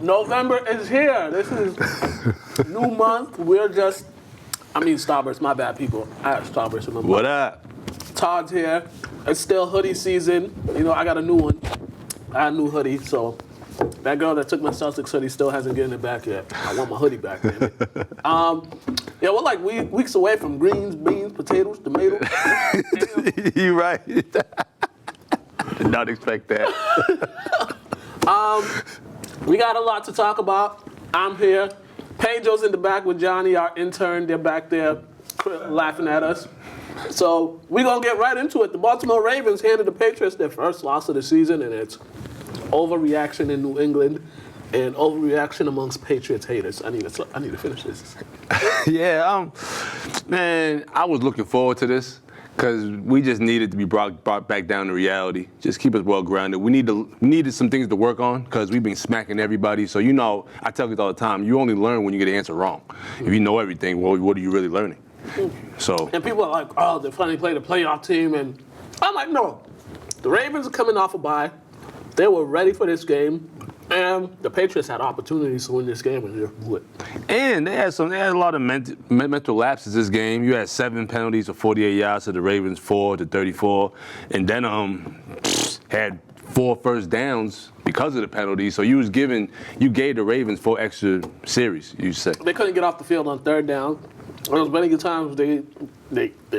November is here. This is new month. Starburst, my bad, people. I have Starburst in my month. What up? Todd's here. It's still hoodie season. You know, I got a new one. I got a new hoodie, so that girl that took my Celtics hoodie still hasn't gotten it back yet. I want my hoodie back, man. Yeah, we're like weeks away from greens, beans, potatoes, tomatoes. You right. Did not expect that. We got a lot to talk about. I'm here. Pedro's in the back with Johnny, our intern. They're back there laughing at us. So we're going to get right into it. The Baltimore Ravens handed the Patriots their first loss of the season, and it's overreaction in New England and overreaction amongst Patriots haters. I need to finish this. Yeah, man, I was looking forward to this because we just needed to be brought back down to reality. Just keep us well grounded. We needed some things to work on because we've been smacking everybody. So, you know, I tell kids all the time, you only learn when you get the answer wrong. If you know everything, well, what are you really learning? So. And people are like, oh, they finally played a playoff team. And I'm like, no. The Ravens are coming off a bye. They were ready for this game. And the Patriots had opportunities to win this game, and they blew it. And they had a lot of mental lapses this game. You had 7 penalties of 48 yards to the Ravens, 4 to 34, and then had 4 first downs because of the penalties. So you gave the Ravens 4 extra series. You said they couldn't get off the field on 3rd down. There was many times they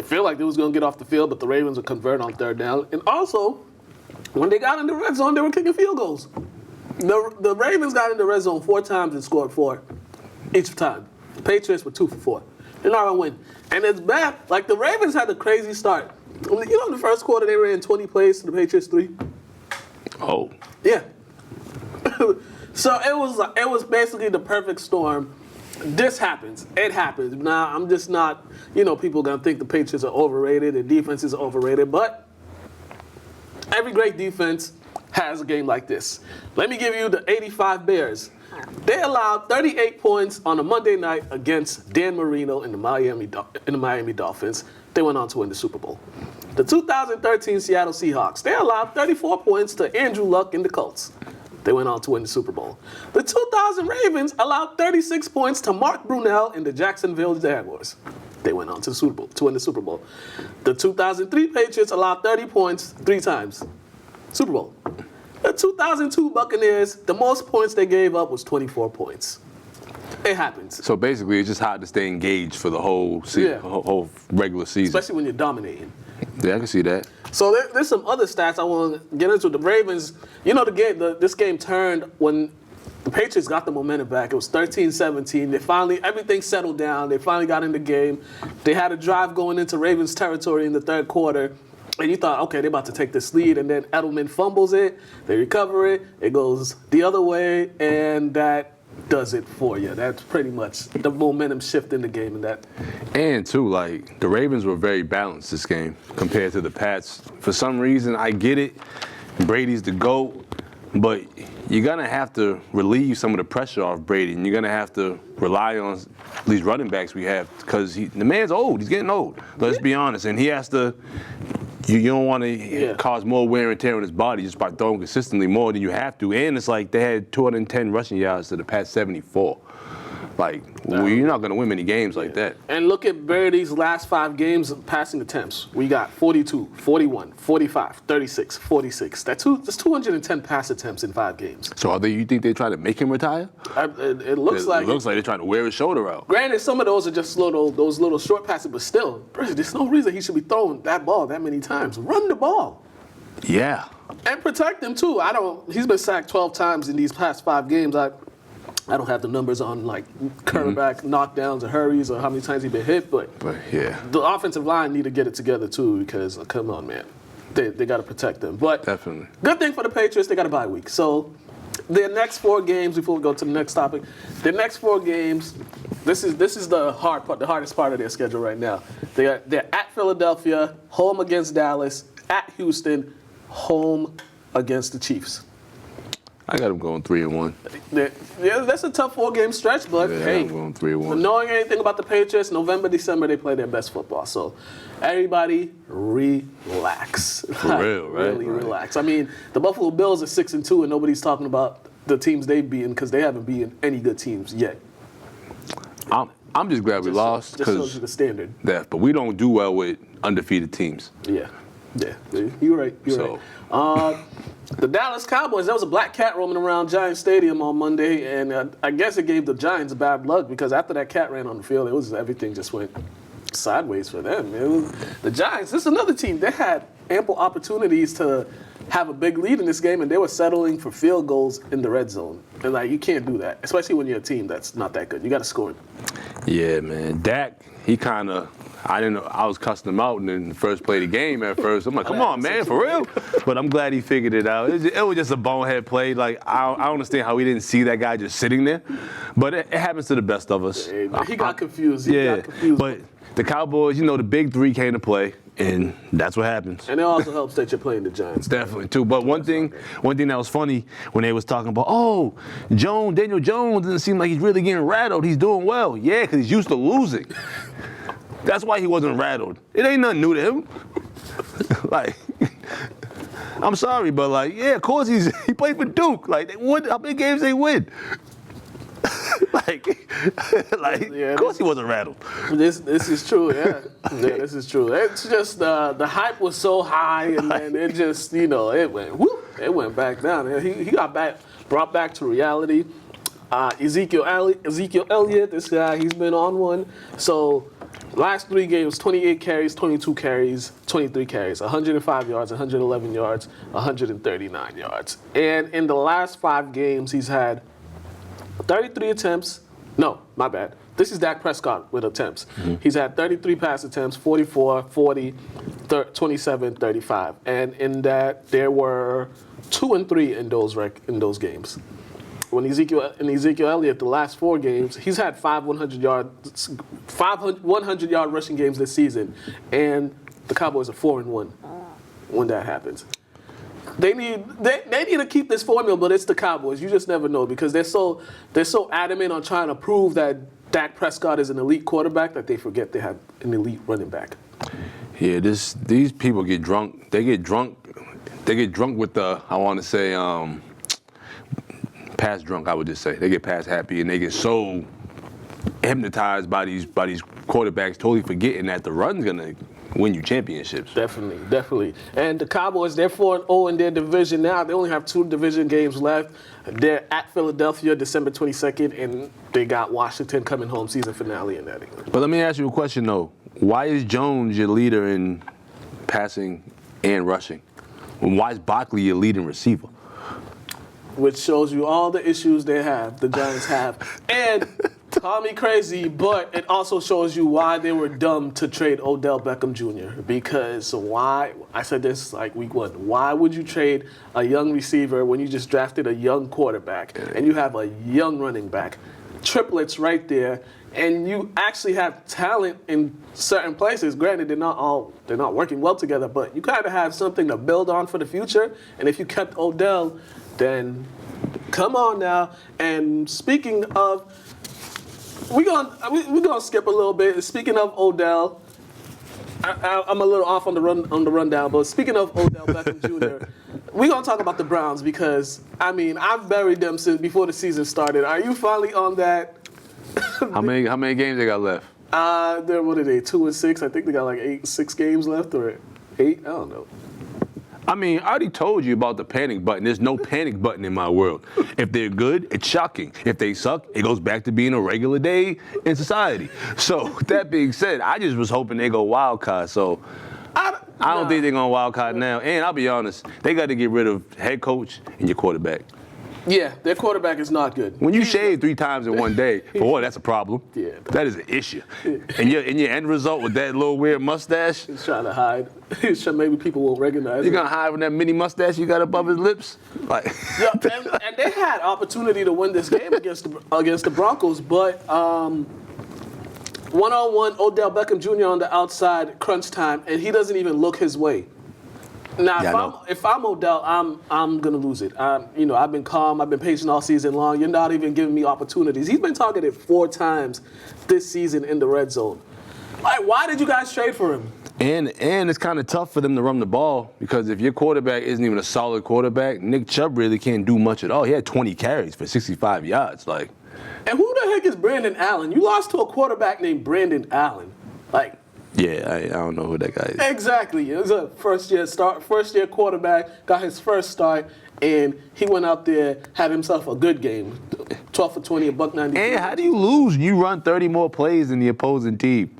feel like they was going to get off the field, but the Ravens would convert on 3rd down. And also, when they got in the red zone, they were kicking field goals. The Ravens got in the red zone 4 times and scored 4 each time. The Patriots were 2 for 4. They're not going to win. And it's bad. Like, the Ravens had a crazy start. You know, in the first quarter, they ran 20 plays to the Patriots 3. Oh. Yeah. So it was basically the perfect storm. This happens. It happens. Now, I'm just not, people are going to think the Patriots are overrated, the defense is overrated, but every great defense has a game like this. Let me give you the 85 Bears. They allowed 38 points on a Monday night against Dan Marino in the Miami Dolphins. They went on to win the Super Bowl. The 2013 Seattle Seahawks, they allowed 34 points to Andrew Luck in the Colts. They went on to win the Super Bowl. The 2000 Ravens allowed 36 points to Mark Brunell in the Jacksonville Jaguars. They went on to win the Super Bowl. The 2003 Patriots allowed 30 points 3 times. Super Bowl. The 2002 Buccaneers, the most points they gave up was 24 points. It happens. So basically, it's just hard to stay engaged for the whole season, whole regular season. Especially when you're dominating. Yeah, I can see that. So there's some other stats I want to get into. The Ravens, this game turned when the Patriots got the momentum back. It was 13-17. Everything settled down. They finally got in the game. They had a drive going into Ravens territory in the 3rd quarter. And you thought, okay, they're about to take this lead. And then Edelman fumbles it. They recover it. It goes the other way. And that does it for you. That's pretty much the momentum shift in the game. And, too, the Ravens were very balanced this game compared to the Pats. For some reason, I get it. Brady's the GOAT. But you're going to have to relieve some of the pressure off Brady. And you're going to have to rely on these running backs we have. Because the man's old. He's getting old. Let's be honest. And he has to... You don't want to cause more wear and tear on his body just by throwing consistently more than you have to. And it's like they had 210 rushing yards to the past 74. You're not going to win many games like that. And look at Brady's last 5 games of passing attempts. We got 42, 41, 45, 36, 46. That's 210 pass attempts in 5 games. So you think they try to make him retire? It looks like they're trying to wear his shoulder out. Granted, some of those are just those little short passes, but still, there's no reason he should be throwing that ball that many times. Run the ball. Yeah. And protect him, too. He's been sacked 12 times in these past 5 games. I don't have the numbers on quarterback knockdowns or hurries or how many times he's been hit, but yeah, the offensive line need to get it together too because come on, man, they got to protect them. But definitely, good thing for the Patriots, they got a bye week. So their next 4 games before we go to the next topic, their next 4 games. This is the hard part, the hardest part of their schedule right now. They're at Philadelphia, home against Dallas, at Houston, home against the Chiefs. I got them going 3-1. Yeah, that's a tough 4-game stretch, but hey, I'm going 3-1. Knowing anything about the Patriots, November, December, they play their best football. So everybody relax. For real, right? Really relax. I mean, the Buffalo Bills are 6-2, and nobody's talking about the teams they've beaten because they haven't beaten any good teams yet. I'm just glad we lost just shows you the standard. But we don't do well with undefeated teams. Yeah, you're right. Right. The Dallas Cowboys, there was a black cat roaming around Giant Stadium on Monday, and I guess it gave the Giants bad luck because after that cat ran on the field, everything just went sideways for them. The Giants, this is another team. They had ample opportunities to have a big lead in this game, and they were settling for field goals in the red zone. And you can't do that, especially when you're a team that's not that good. You got to score. Yeah, man. Dak, he kind of. I didn't know. I was cussing him out in the first play of the game at first. I'm like, come on, man, for real? But I'm glad he figured it out. It was just a bonehead play. Like, I don't understand how we didn't see that guy just sitting there. But it happens to the best of us. He got confused. But the Cowboys, the big three came to play, and that's what happens. And it also helps that you're playing the Giants. Definitely, too. But one thing that was funny when they was talking about, Daniel Jones doesn't seem like he's really getting rattled. He's doing well. Yeah, because he's used to losing. That's why he wasn't rattled. It ain't nothing new to him. I'm sorry, but of course he played for Duke. They won. How many games they win? Of course he wasn't rattled. This is true, yeah. This is true. It's just the hype was so high, and then it just it went back down. He got brought back to reality. Ezekiel Elliott, this guy, he's been on one. So last 3 games, 28 carries, 22 carries, 23 carries, 105 yards, 111 yards, 139 yards. And in the last 5 games, he's had 33 attempts. No, my bad. This is Dak Prescott with attempts. Mm-hmm. He's had 33 pass attempts, 44, 40, 27, 35. And in that, there were 2 and 3 in those games. When Ezekiel Elliott, the last 4 games, he's had 5 100-yard rushing games this season, and the Cowboys are 4-1 when that happens. They need to keep this formula, but it's the Cowboys. You just never know because they're so adamant on trying to prove that Dak Prescott is an elite quarterback that they forget they have an elite running back. Yeah, these people get drunk. They get drunk with the pass drunk, I would just say. They get pass happy and they get so hypnotized by these quarterbacks, totally forgetting that the run's gonna win you championships. Definitely. And the Cowboys, they're 4-0 in their division now. They only have 2 division games left. They're at Philadelphia December 22nd, and they got Washington coming home season finale in that. But let me ask you a question though. Why is Jones your leader in passing and rushing? Why is Barkley your leading receiver? Which shows you all the issues the Giants have. And call me crazy, but it also shows you why they were dumb to trade Odell Beckham Jr. Because I said this week 1, why would you trade a young receiver when you just drafted a young quarterback and you have a young running back? Triplets right there, and you actually have talent in certain places. Granted, they're not working well together, but you kind of have something to build on for the future. And if you kept Odell, then come on now. And speaking of, we're gonna skip a little bit. Speaking of Odell, I'm a little off on the rundown, but speaking of Odell Beckham Jr., we're gonna talk about the Browns because I've buried them since before the season started. Are you finally on that? How many games they got left? What are they? 2-6. I think they got 6 games left or 8. I don't know. I already told you about the panic button. There's no panic button in my world. If they're good, it's shocking. If they suck, it goes back to being a regular day in society. So, that being said, I just was hoping they go wild card. So, I don't think they're going to wild card now. And I'll be honest, they got to get rid of head coach and your quarterback. Yeah, their quarterback is not good. When you shave 3 times in one day, for one, that's a problem. Yeah. That is an issue. And your end result with that little weird mustache. He's trying to hide. He's trying maybe people won't recognize You're going to hide with that mini mustache you got above his lips? Yeah, and they had opportunity to win this game against the Broncos, but one-on-one, Odell Beckham Jr. on the outside, crunch time, and he doesn't even look his way. Now, if I'm Odell, I'm gonna lose it. I've been calm. I've been patient all season long. You're not even giving me opportunities. He's been targeted 4 times this season in the red zone. Like, why did you guys trade for him? And it's kind of tough for them to run the ball because if your quarterback isn't even a solid quarterback, Nick Chubb really can't do much at all. He had 20 carries for 65 yards. Like, and who the heck is Brandon Allen? You lost to a quarterback named Brandon Allen. Like, yeah, I don't know who that guy is. Exactly. It was a first year quarterback, got his first start, and he went out there, had himself a good game. 12 for 20, $1.90. And how do you lose? You run 30 more plays than the opposing team.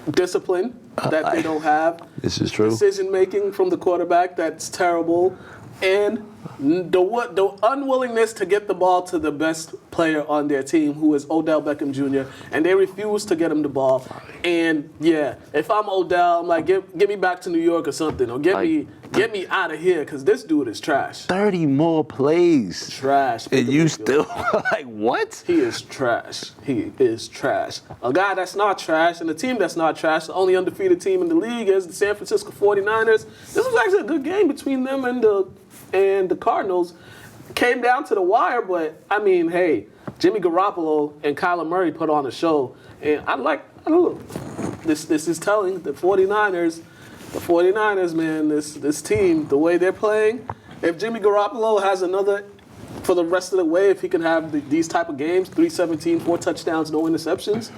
Discipline that they don't have. This is true. Decision making from the quarterback that's terrible, and the unwillingness to get the ball to the best player on their team, who is Odell Beckham Jr., and they refuse to get him the ball. And yeah, if I'm Odell, I'm like, get me back to New York or something, or get me out of here, because this dude is trash. 30 more plays. Trash. And you still like what? He is trash. He is trash. A guy that's not trash and a team that's not trash, the only undefeated team in the league is the San Francisco 49ers. This was actually a good game between them and the Cardinals. Came down to the wire, but I mean, hey, Jimmy Garoppolo and Kyler Murray put on a show, and I don't know. This is telling the 49ers. The 49ers, man, this team, the way they're playing, if Jimmy Garoppolo has another, for the rest of the way, if he can have these type of games, 317, 4 touchdowns, no interceptions,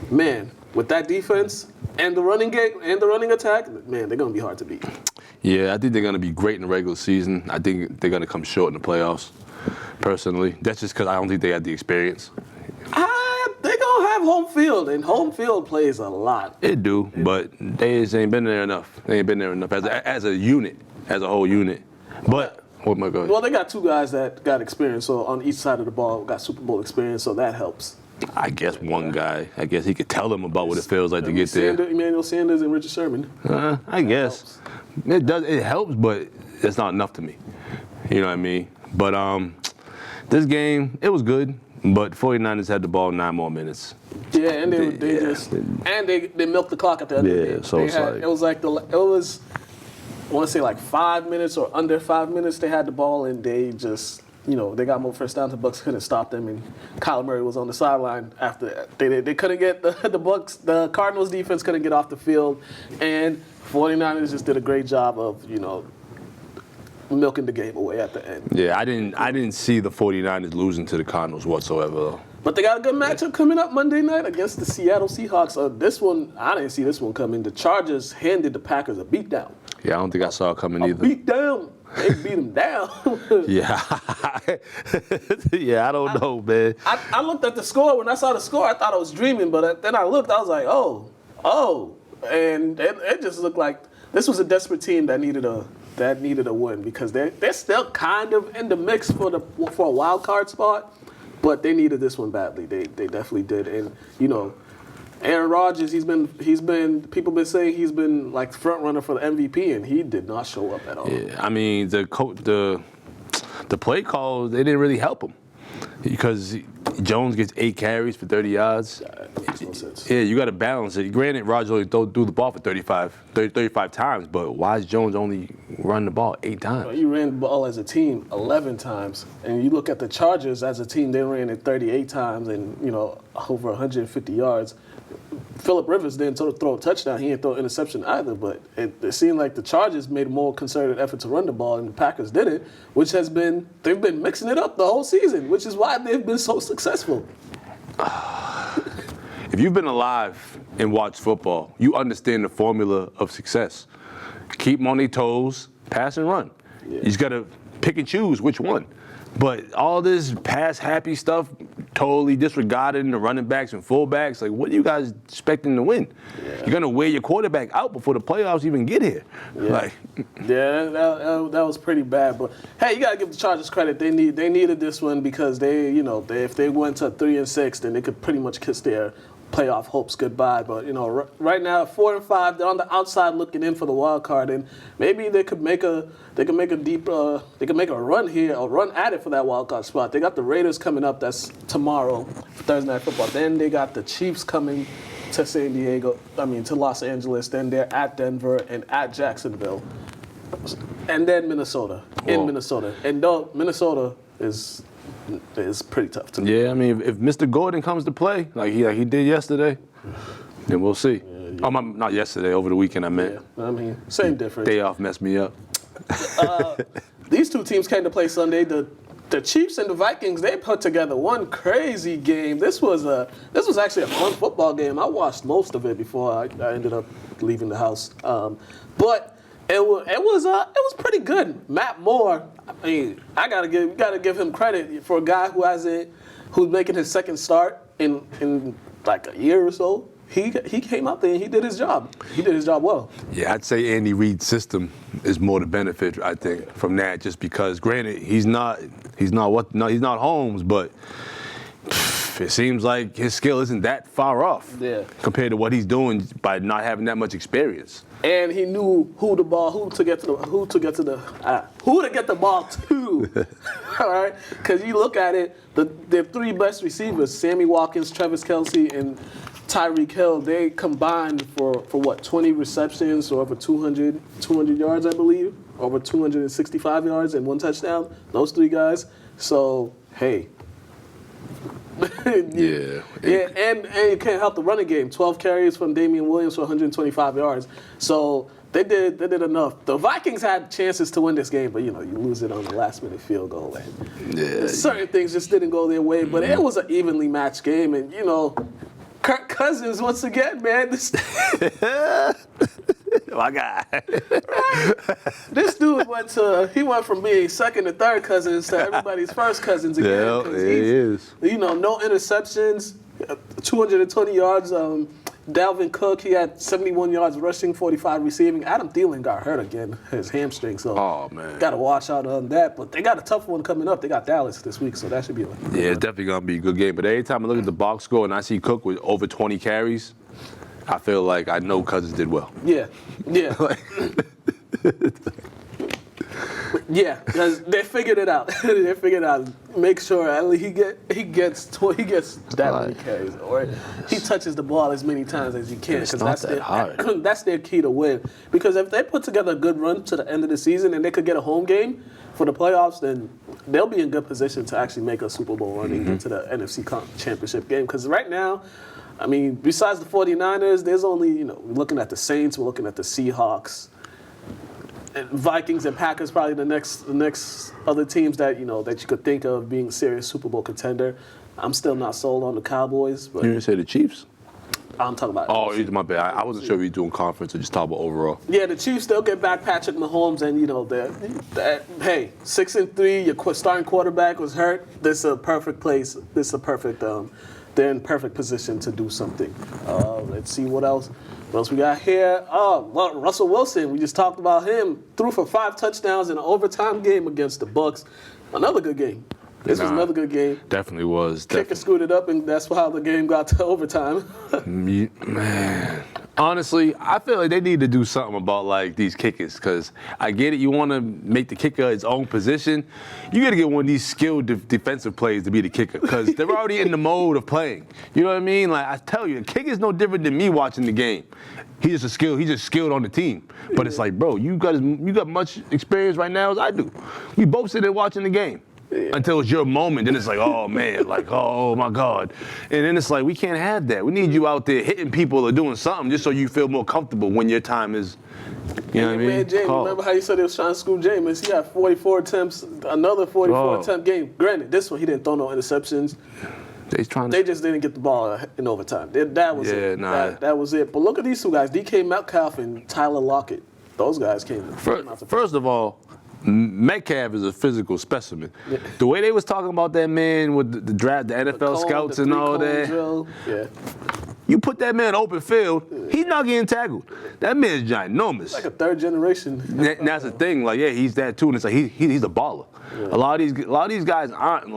man, with that defense and the running game and the running attack, man, they're going to be hard to beat. Yeah, I think they're going to be great in the regular season. I think they're going to come short in the playoffs, personally. That's just because I don't think they have the experience. They're going to have home field, and home field plays a lot. It do, but they just ain't been there enough. They ain't been there enough as a unit, as a whole unit. But, oh my God. Well, they got 2 guys that got experience, so on each side of the ball, got Super Bowl experience, so that helps. I guess one guy, he could tell them about what it feels like to get there. Emmanuel Sanders and Richard Sherman. I guess. It helps, but it's not enough to me. You know what I mean? But this game, it was good. But 49ers had the ball 9 more minutes. Yeah, and they milked the clock at the end of the game. So it was I want to say like 5 minutes or under 5 minutes they had the ball, and they just, they got more first down. The Bucs couldn't stop them, and Kyler Murray was on the sideline after that. They couldn't get the Cardinals defense couldn't get off the field, and 49ers just did a great job of, milking the game away at the end. Yeah, I didn't see the 49ers losing to the Cardinals whatsoever, though. But they got a good matchup coming up Monday night against the Seattle Seahawks. This one, I didn't see this one coming. The Chargers handed the Packers a beatdown. Yeah, I don't think I saw it coming either. Beat down. They beat them down. Yeah. Yeah, I don't know, man. I looked at the score. When I saw the score, I thought I was dreaming. But then I looked, I was like, oh. And it just looked like this was a desperate team that needed a win, because they're still kind of in the mix for a wild card spot, but they needed this one badly. They definitely did. And Aaron Rodgers, he's been people been saying he's been like front runner for the MVP, and he did not show up at all. Yeah, I mean the play calls, they didn't really help him, because Jones gets 8 carries for 30 yards. Makes no sense. Yeah, you got to balance it. Granted, Rodgers only threw the ball for 35 times, but why is Jones only run the ball 8 times? You ran the ball as a team 11 times, and you look at the Chargers as a team, they ran it 38 times and over 150 yards. Phillip Rivers didn't throw a touchdown. He didn't throw an interception either, but it seemed like the Chargers made a more concerted effort to run the ball, and the Packers didn't, they've been mixing it up the whole season, which is why they've been so successful. If you've been alive and watched football, you understand the formula of success. Keep them on their toes, pass and run. Yeah. You just got to pick and choose which one. But all this pass-happy stuff, totally disregarding the running backs and fullbacks. Like, what are you guys expecting to win? Yeah. You're going to wear your quarterback out before the playoffs even get here. Yeah, that was pretty bad. But, hey, you got to give the Chargers credit. They needed this one, because if they went to 3-6, then they could pretty much kiss their playoff hopes goodbye. But right now 4-5, they're on the outside looking in for the wild card, and maybe they could make a run here, a run at it for that wild card spot. They got the Raiders coming up. That's tomorrow, Thursday Night Football. Then they got the Chiefs coming to Los Angeles. Then they're at Denver and at Jacksonville, and then Minnesota in Minnesota. And though Minnesota is pretty tough too. Yeah, I mean, if Mr. Gordon comes to play like he did yesterday, Then we'll see. Not yesterday, over the weekend I meant. Yeah, I mean, same difference. Day off messed me up. These two teams came to play Sunday. The Chiefs and the Vikings, they put together one crazy game. This was actually a fun football game. I watched most of it before I ended up leaving the house. But it was pretty good. Matt Moore, I mean, we gotta give him credit for a guy who's making his second start in like a year or so. He came out there and he did his job. He did his job well. Yeah, I'd say Andy Reid's system is more the benefit, I think, from that. Just because, granted, he's not Holmes, but it seems like his skill isn't that far off compared to what he's doing by not having that much experience. And he knew who to get the ball to. All right, because you look at it, the three best receivers, Sammy Watkins, Travis Kelce, and Tyreek Hill, they combined for what, 20 receptions or over 200 yards, I believe, over 265 yards and one touchdown. Those three guys. So hey. Yeah, and you can't help the running game. 12 carries from Damian Williams for 125 yards. So they did enough. The Vikings had chances to win this game, but you lose it on the last-minute field goal. And certain things just didn't go their way, but it was an evenly matched game, and Kirk Cousins once again, man. My guy. Right? This dude went from being second to third cousins to everybody's first cousins again. Yeah, he is. No interceptions, 220 yards. Dalvin Cook, he had 71 yards rushing, 45 receiving. Adam Thielen got hurt again, his hamstring. So got to watch out on that. But they got a tough one coming up. They got Dallas this week, so that should be a good it's definitely going to be a good game. But every time I look at the box score and I see Cook with over 20 carries, I feel like I know Cousins did well. Yeah. Yeah, because they figured it out. Make sure he gets that many carries, or he touches the ball as many times as he can. It's not that hard. That's their key to win. Because if they put together a good run to the end of the season and they could get a home game for the playoffs, then they'll be in good position to actually make a Super Bowl run into the NFC Championship game. Because right now, I mean, besides the 49ers, there's only, we're looking at the Saints, we're looking at the Seahawks, and Vikings and Packers, probably the next other teams that that you could think of being a serious Super Bowl contender. I'm still not sold on the Cowboys. But you didn't say the Chiefs? I'm talking about. Oh, my bad. I wasn't sure if you were doing conference or just talking about overall. Yeah, the Chiefs, they'll get back Patrick Mahomes, and hey, 6-3. Your starting quarterback was hurt. This is a perfect place. This is a perfect. They're in perfect position to do something. Let's see what else. What else we got here? Russell Wilson. We just talked about him. Threw for 5 touchdowns in an overtime game against the Bucs. Another good game. This was another good game. Definitely was. Kicker screwed it up, and that's how the game got to overtime. Man. Honestly, I feel like they need to do something about these kickers, because I get it. You want to make the kicker its own position. You got to get one of these skilled defensive players to be the kicker, because they're already in the mode of playing. You know what I mean? I tell you, the kicker's no different than me watching the game. He's just skilled on the team. But it's like, bro, you got much experience right now as I do. We both sit there watching the game. Until it's your moment, then it's like, oh man, oh my God. And then it's like, we can't have that. We need you out there hitting people or doing something just so you feel more comfortable when your time is, you know what I mean? Man, James, remember how you said he was trying to school Jameis? He had 44 attempts, another 44 attempt game. Granted, this one he didn't throw no interceptions. They just didn't get the ball in overtime. That was it. That was it. But look at these two guys, DK Metcalf and Tyler Lockett. Those guys came out. First of all, Metcalf is a physical specimen. Yeah. The way they was talking about that man with the draft, the NFL scouts and all that. You put that man in open field, he's not getting tackled. That man's ginormous. Like a third generation. That's the thing. He's that too, and it's like he's a baller. Yeah. A lot of these guys aren't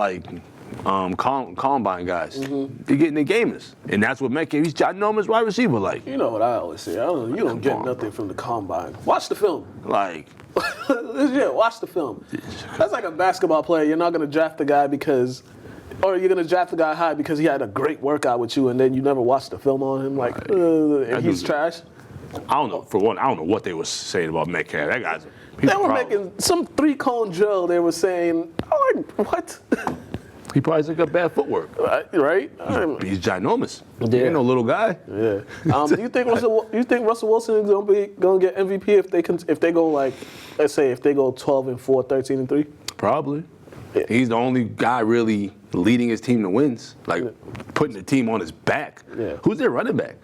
combine guys. They're getting their gamers, and that's what Metcalf. He's ginormous wide receiver. You know what I always say? You don't get nothing from the combine. Watch the film. Watch the film. That's like a basketball player. You're not going to draft the guy or you're going to draft the guy high because he had a great workout with you, and then you never watched the film on him. And he's trash. I don't know. For one, I don't know what they were saying about Metcalf. That guy's. They were making some 3-cone drill. They were saying, what? He probably took up bad footwork. Right? He's ginormous. Yeah. He ain't no little guy. Yeah. Do you think Russell Wilson is gonna get MVP if they go like, let's say if they go 12-4, 13-3? Probably. Yeah. He's the only guy really leading his team to wins, like putting the team on his back. Yeah. Who's their running back?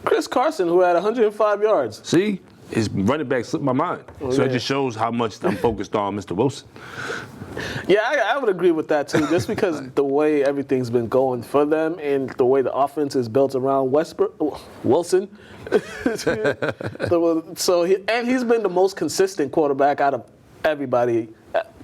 Chris Carson, who had 105 yards. See, his running back slipped my mind. So yeah. it just shows how much I'm focused on Mr. Wilson. Yeah, I would agree with that too. Just because the way everything's been going for them and the way the offense is built around Wilson. So he's been the most consistent quarterback out of everybody.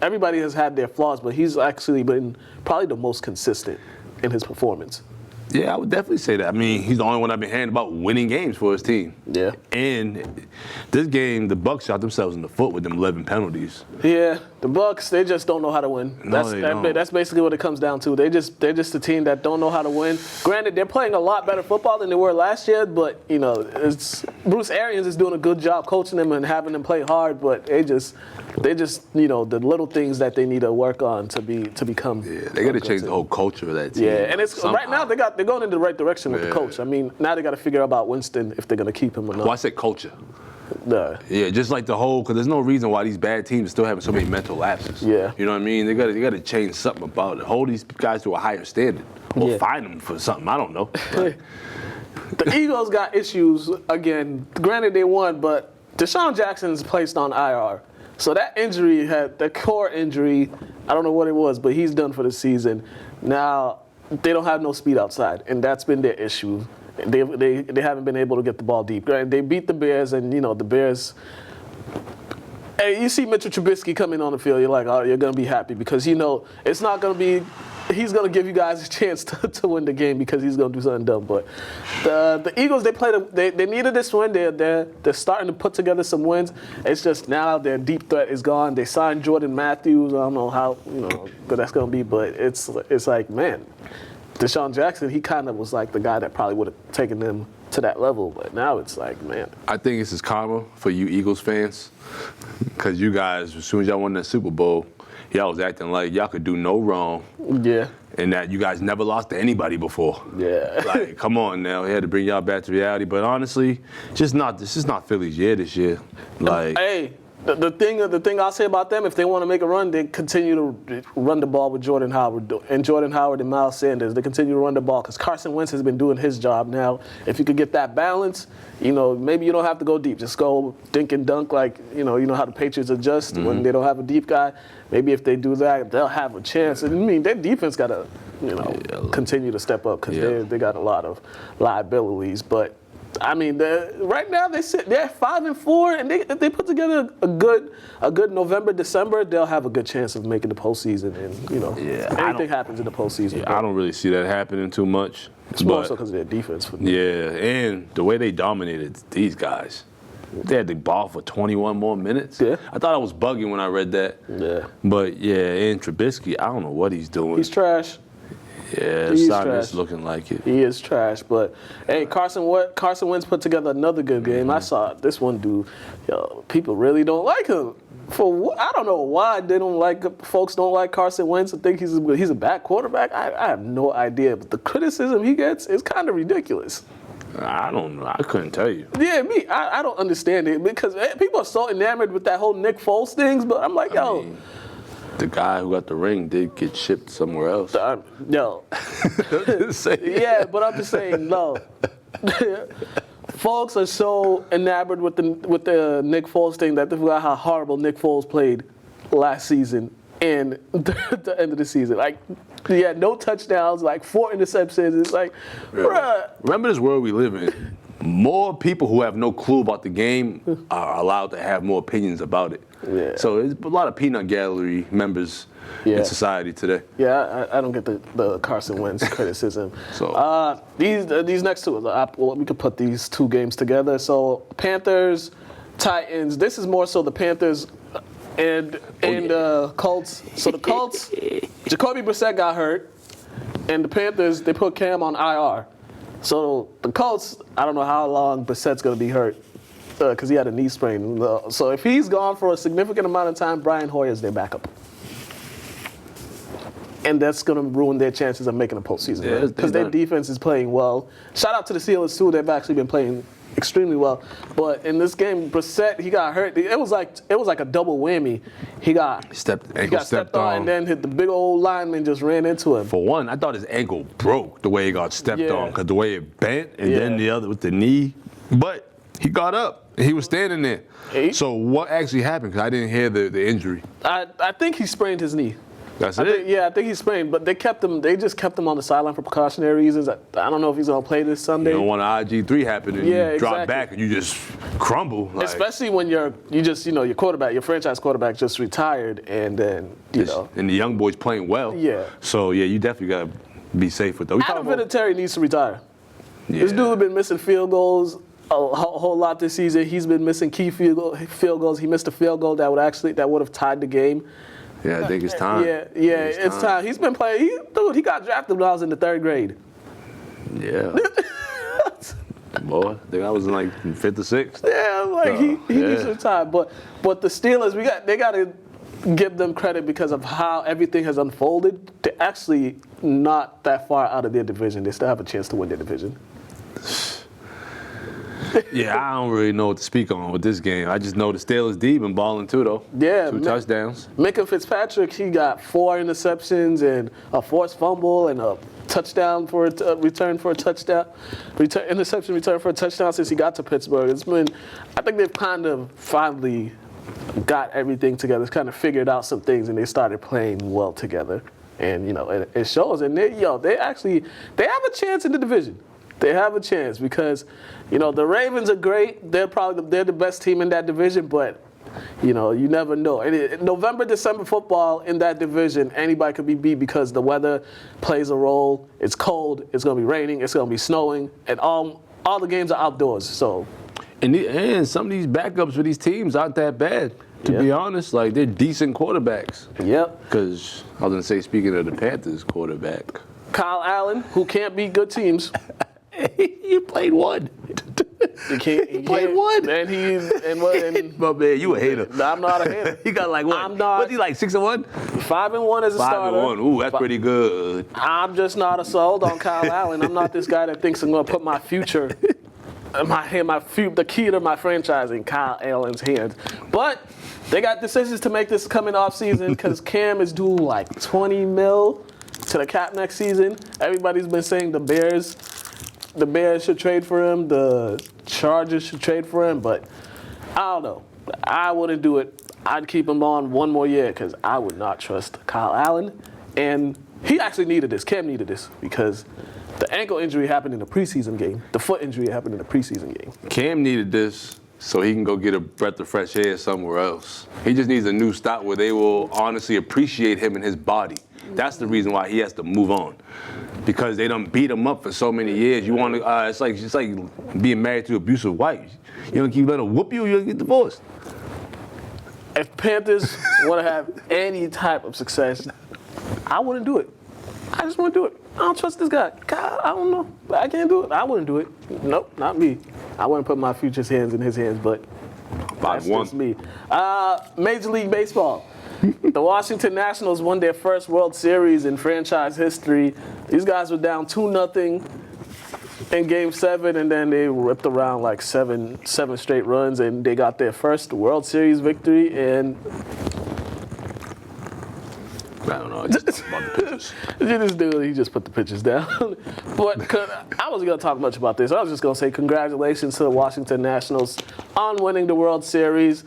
Everybody has had their flaws, but he's actually been probably the most consistent in his performance. Yeah, I would definitely say that. I mean, he's the only one I've been hearing about winning games for his team. Yeah. And this game, the Bucs shot themselves in the foot with them 11 penalties. Yeah, the Bucs, they just don't know how to win. That's basically what it comes down to. They're just a team that don't know how to win. Granted, they're playing a lot better football than they were last year, but it's Bruce Arians is doing a good job coaching them and having them play hard, but they just the little things that they need to work on to become. Yeah, they got to change the whole culture of that team. Yeah, and it's right now they're going in the right direction with the coach. I mean, now they got to figure out about Winston if they're going to keep him or not. Well, I said culture. No. Yeah, just like the whole, because there's no reason why these bad teams are still having so many mental lapses. Yeah. You know what I mean? They got to change something about it. Hold these guys to a higher standard. Or fine them for something. I don't know. The Eagles got issues again. Granted, they won, but Deshaun Jackson's placed on IR. So that injury the core injury, I don't know what it was, but he's done for the season. Now, they don't have no speed outside, and that's been their issue. They haven't been able to get the ball deep. They beat the Bears, and the Bears. Hey, you see Mitchell Trubisky coming on the field, you're like, oh, you're gonna be happy because it's not gonna be. He's gonna give you guys a chance to win the game because he's gonna do something dumb. But the Eagles, they needed this win. They're starting to put together some wins. It's just now their deep threat is gone. They signed Jordan Matthews. I don't know how good that's gonna be, but it's like, man, Deshaun Jackson, he kind of was like the guy that probably would have taken them to that level. But now it's like, man. I think this is karma for you Eagles fans, because you guys, as soon as y'all won that Super Bowl, y'all was acting like y'all could do no wrong. Yeah. And that you guys never lost to anybody before. Yeah. Like, come on now. He had to bring y'all back to reality. But honestly, this is not Philly's year this year. Like, hey, the thing I'll say about them, if they want to make a run, they continue to run the ball with Jordan Howard and Miles Sanders. They continue to run the ball because Carson Wentz has been doing his job now. If you could get that balance, maybe you don't have to go deep. Just go dink and dunk like, you know how the Patriots adjust when they don't have a deep guy. Maybe if they do that, they'll have a chance. And I mean, their defense got to, continue to step up because they got a lot of liabilities. But I mean, right now they're 5-4, and they put together a good November, December. They'll have a good chance of making the postseason, and anything happens in the postseason. Yeah, I don't really see that happening too much. It's more so because of their defense. Yeah, and the way they dominated these guys. They had the ball for 21 more minutes. Yeah. I thought I was bugging when I read that. Yeah. But and Trubisky, I don't know what he's doing. He's trash. Yeah, it's looking like it. He is trash, but hey, Carson Wentz put together another good game. I saw this one dude. People really don't like him. I don't know why folks don't like Carson Wentz. I think he's a bad quarterback. I have no idea, but the criticism he gets is kind of ridiculous. I don't know. I couldn't tell you. Yeah, I don't understand it because people are so enamored with that whole Nick Foles things, but I'm like, I mean, the guy who got the ring did get shipped somewhere else. Yeah, but I'm just saying, no. Folks are so enamored with the Nick Foles thing that they forgot how horrible Nick Foles played last season and the end of the season. Like, he had no touchdowns, like 4 interceptions. It's like, bruh. Remember this world we live in. More people who have no clue about the game are allowed to have more opinions about it. Yeah. So there's a lot of peanut gallery members in society today. Yeah, I don't get the Carson Wentz criticism. So these next two, we could put these two games together. So Panthers, Titans. This is more so the Panthers and Colts. So the Colts, Jacoby Brissett got hurt, and the Panthers, they put Cam on IR. So the Colts, I don't know how long Brissett's going to be hurt because he had a knee sprain. So if he's gone for a significant amount of time, Brian Hoyer's their backup. and that's going to ruin their chances of making a postseason. Yeah, Because their defense is playing well. Shout out to the Steelers too; they've actually been playing extremely well. But in this game, Brissett, he got hurt. It was like a double whammy. He got stepped on, and then hit the big old lineman just ran into him. For one, I thought his ankle broke the way he got stepped on, because the way it bent, and then the other with the knee. But he got up. He was standing there. So what actually happened? Because I didn't hear the injury. I think he sprained his knee. That's it? I think he sprained, but they just kept him on the sideline for precautionary reasons. I don't know if he's going to play this Sunday. You don't want an IG3 happen and you drop back and you just crumble. Especially when your quarterback, your franchise quarterback just retired, and then, And the young boy's playing well. Yeah. So, you definitely got to be safe with those. Adam Vinatieri needs to retire. Yeah. This dude has been missing field goals a whole lot this season. He's been missing key field goals. He missed a field goal that would have tied the game. Yeah, I think it's time. It's time. He's been playing. He got drafted when I was in the 3rd grade. Yeah. Boy, I think I was in like 5th or 6th. Yeah, he needs to retire. But the Steelers, they got to give them credit because of how everything has unfolded. They're actually not that far out of their division. They still have a chance to win their division. Yeah, I don't really know what to speak on with this game. I just know the Steelers D been balling too, though. Yeah. 2 touchdowns. Minka Fitzpatrick, he got 4 interceptions and a forced fumble and a touchdown for a return for a touchdown. Interception return for a touchdown since he got to Pittsburgh. I think they've kind of finally got everything together. It's kind of figured out some things, and they started playing well together. And, it shows. And they have a chance in the division. They have a chance because, the Ravens are great. They're the best team in that division, but, you never know. November, December football in that division, anybody could be beat because the weather plays a role. It's cold. It's going to be raining. It's going to be snowing. And all the games are outdoors. So, and some of these backups for these teams aren't that bad, to be honest. Like, they're decent quarterbacks. Yep. Because I was going to say, speaking of the Panthers quarterback, Kyle Allen, who can't beat good teams. You played one. He played one. And my man, you a hater. I'm not a hater. He got like what? I'm not. What's he like, 6-1? 5-1 as a starter. 5-1. Ooh, that's pretty good. I'm just not sold on Kyle Allen. I'm not this guy that thinks I'm going to put my future, the key to my franchise in Kyle Allen's hands. But they got decisions to make this coming off season because Cam is due like $20 million to the cap next season. Everybody's been saying the Bears should trade for him. The Chargers should trade for him. But I don't know. I wouldn't do it. I'd keep him on one more year because I would not trust Kyle Allen. And he actually needed this. Cam needed this because the ankle injury happened in the preseason game. The foot injury happened in the preseason game. Cam needed this so he can go get a breath of fresh air somewhere else. He just needs a new stop where they will honestly appreciate him and his body. That's the reason why he has to move on, because they done beat him up for so many years. You want to? It's like being married to an abusive wife. You don't keep letting her whoop you, you'll get divorced. If Panthers want to have any type of success, I wouldn't do it. I just wouldn't do it. I don't trust this guy. God, I don't know. I can't do it. I wouldn't do it. Nope, not me. I wouldn't put my future's hands in his hands, but that's just me. Major League Baseball. The Washington Nationals won their first World Series in franchise history. These guys were down 2-0 in Game 7, and then they ripped around like seven straight runs, and they got their first World Series victory. And I don't know. I just talk about the pitches. This dude, he just put the pitches down. But I wasn't going to talk much about this. I was just going to say congratulations to the Washington Nationals on winning the World Series.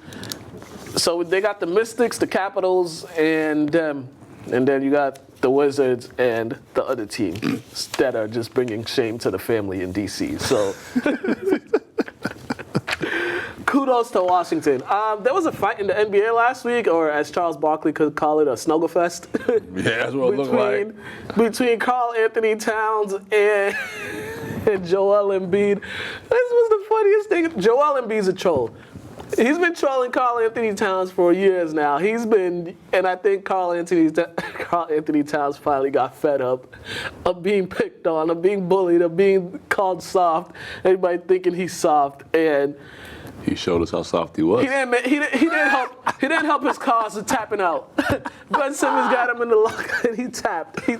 So they got the Mystics, the Capitals, and then you got the Wizards and the other team that are just bringing shame to the family in D.C. So kudos to Washington. There was a fight in the NBA last week, or as Charles Barkley could call it, a snugglefest. Yeah, that's what it looked like. Between Karl Anthony Towns and Joel Embiid. This was the funniest thing. Joel Embiid's a troll. He's been trolling Karl Anthony Towns for years now. And I think Karl Anthony Towns finally got fed up of being picked on, of being bullied, of being called soft. Everybody thinking he's soft. And He showed us how soft he was. He didn't help his cause of tapping out. Ben Simmons got him in the locker and he tapped. He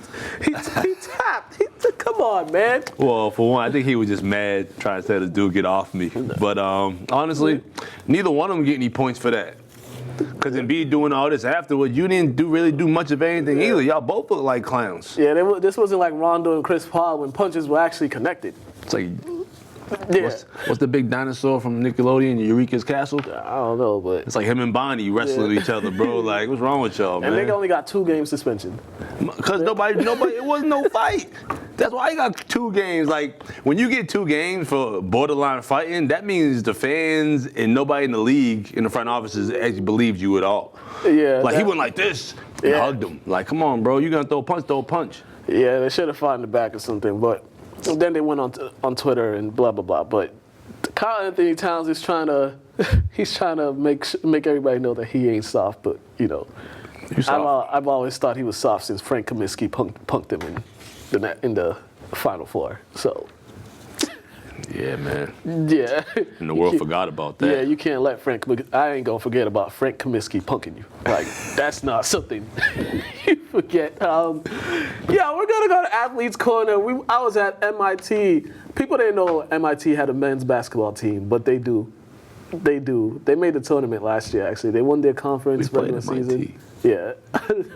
tapped. Come on, man. Well, for one, I think he was just mad trying to tell the dude get off me. But honestly, neither one of them get any points for that. Because Embiid doing all this afterwards, you didn't really do much of anything either. Y'all both look like clowns. Yeah, this wasn't like Rondo and Chris Paul when punches were actually connected. It's like, Yeah. what's the big dinosaur from Nickelodeon, Eureka's Castle? I don't know, but It's like him and Bonnie wrestling each other, bro. Like, what's wrong with y'all, man? and they only got 2 game suspension. Because nobody, it wasn't no fight. That's why I got 2 games. Like, when you get 2 games for borderline fighting, that means the fans and nobody in the league, in the front offices, actually believed you at all. Yeah. Like, he went like this and hugged him. Like, come on, bro. You gonna throw a punch. Yeah, they should have fought in the back or something, but then they went on Twitter and blah, blah, blah. But Karl Anthony Towns is trying to make everybody know that he ain't soft, but, you know. I've always thought he was soft since Frank Kaminsky punked him in the Final Four. So, Yeah, man. yeah. And the world forgot about that. Yeah, you can't let I ain't gonna forget about Frank Kaminsky punking you. Like, that's not something you forget. Yeah, we're gonna go to Athletes Corner. I was at M.I.T. People didn't know M.I.T. had a men's basketball team, but they do. They do. They made the tournament last year, actually. They won their conference regular season. Yeah.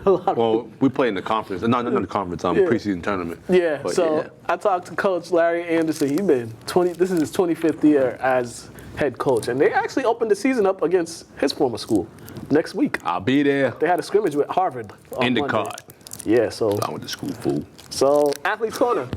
Well, we played in the conference. Not in the conference, preseason tournament. Yeah, But so I talked to Coach Larry Anderson. This is his 25th year as head coach. And they actually opened the season up against his former school next week. I'll be there. They had a scrimmage with Harvard on In the Monday. card. Yeah, so I went to school, fool. So Athletes Corner.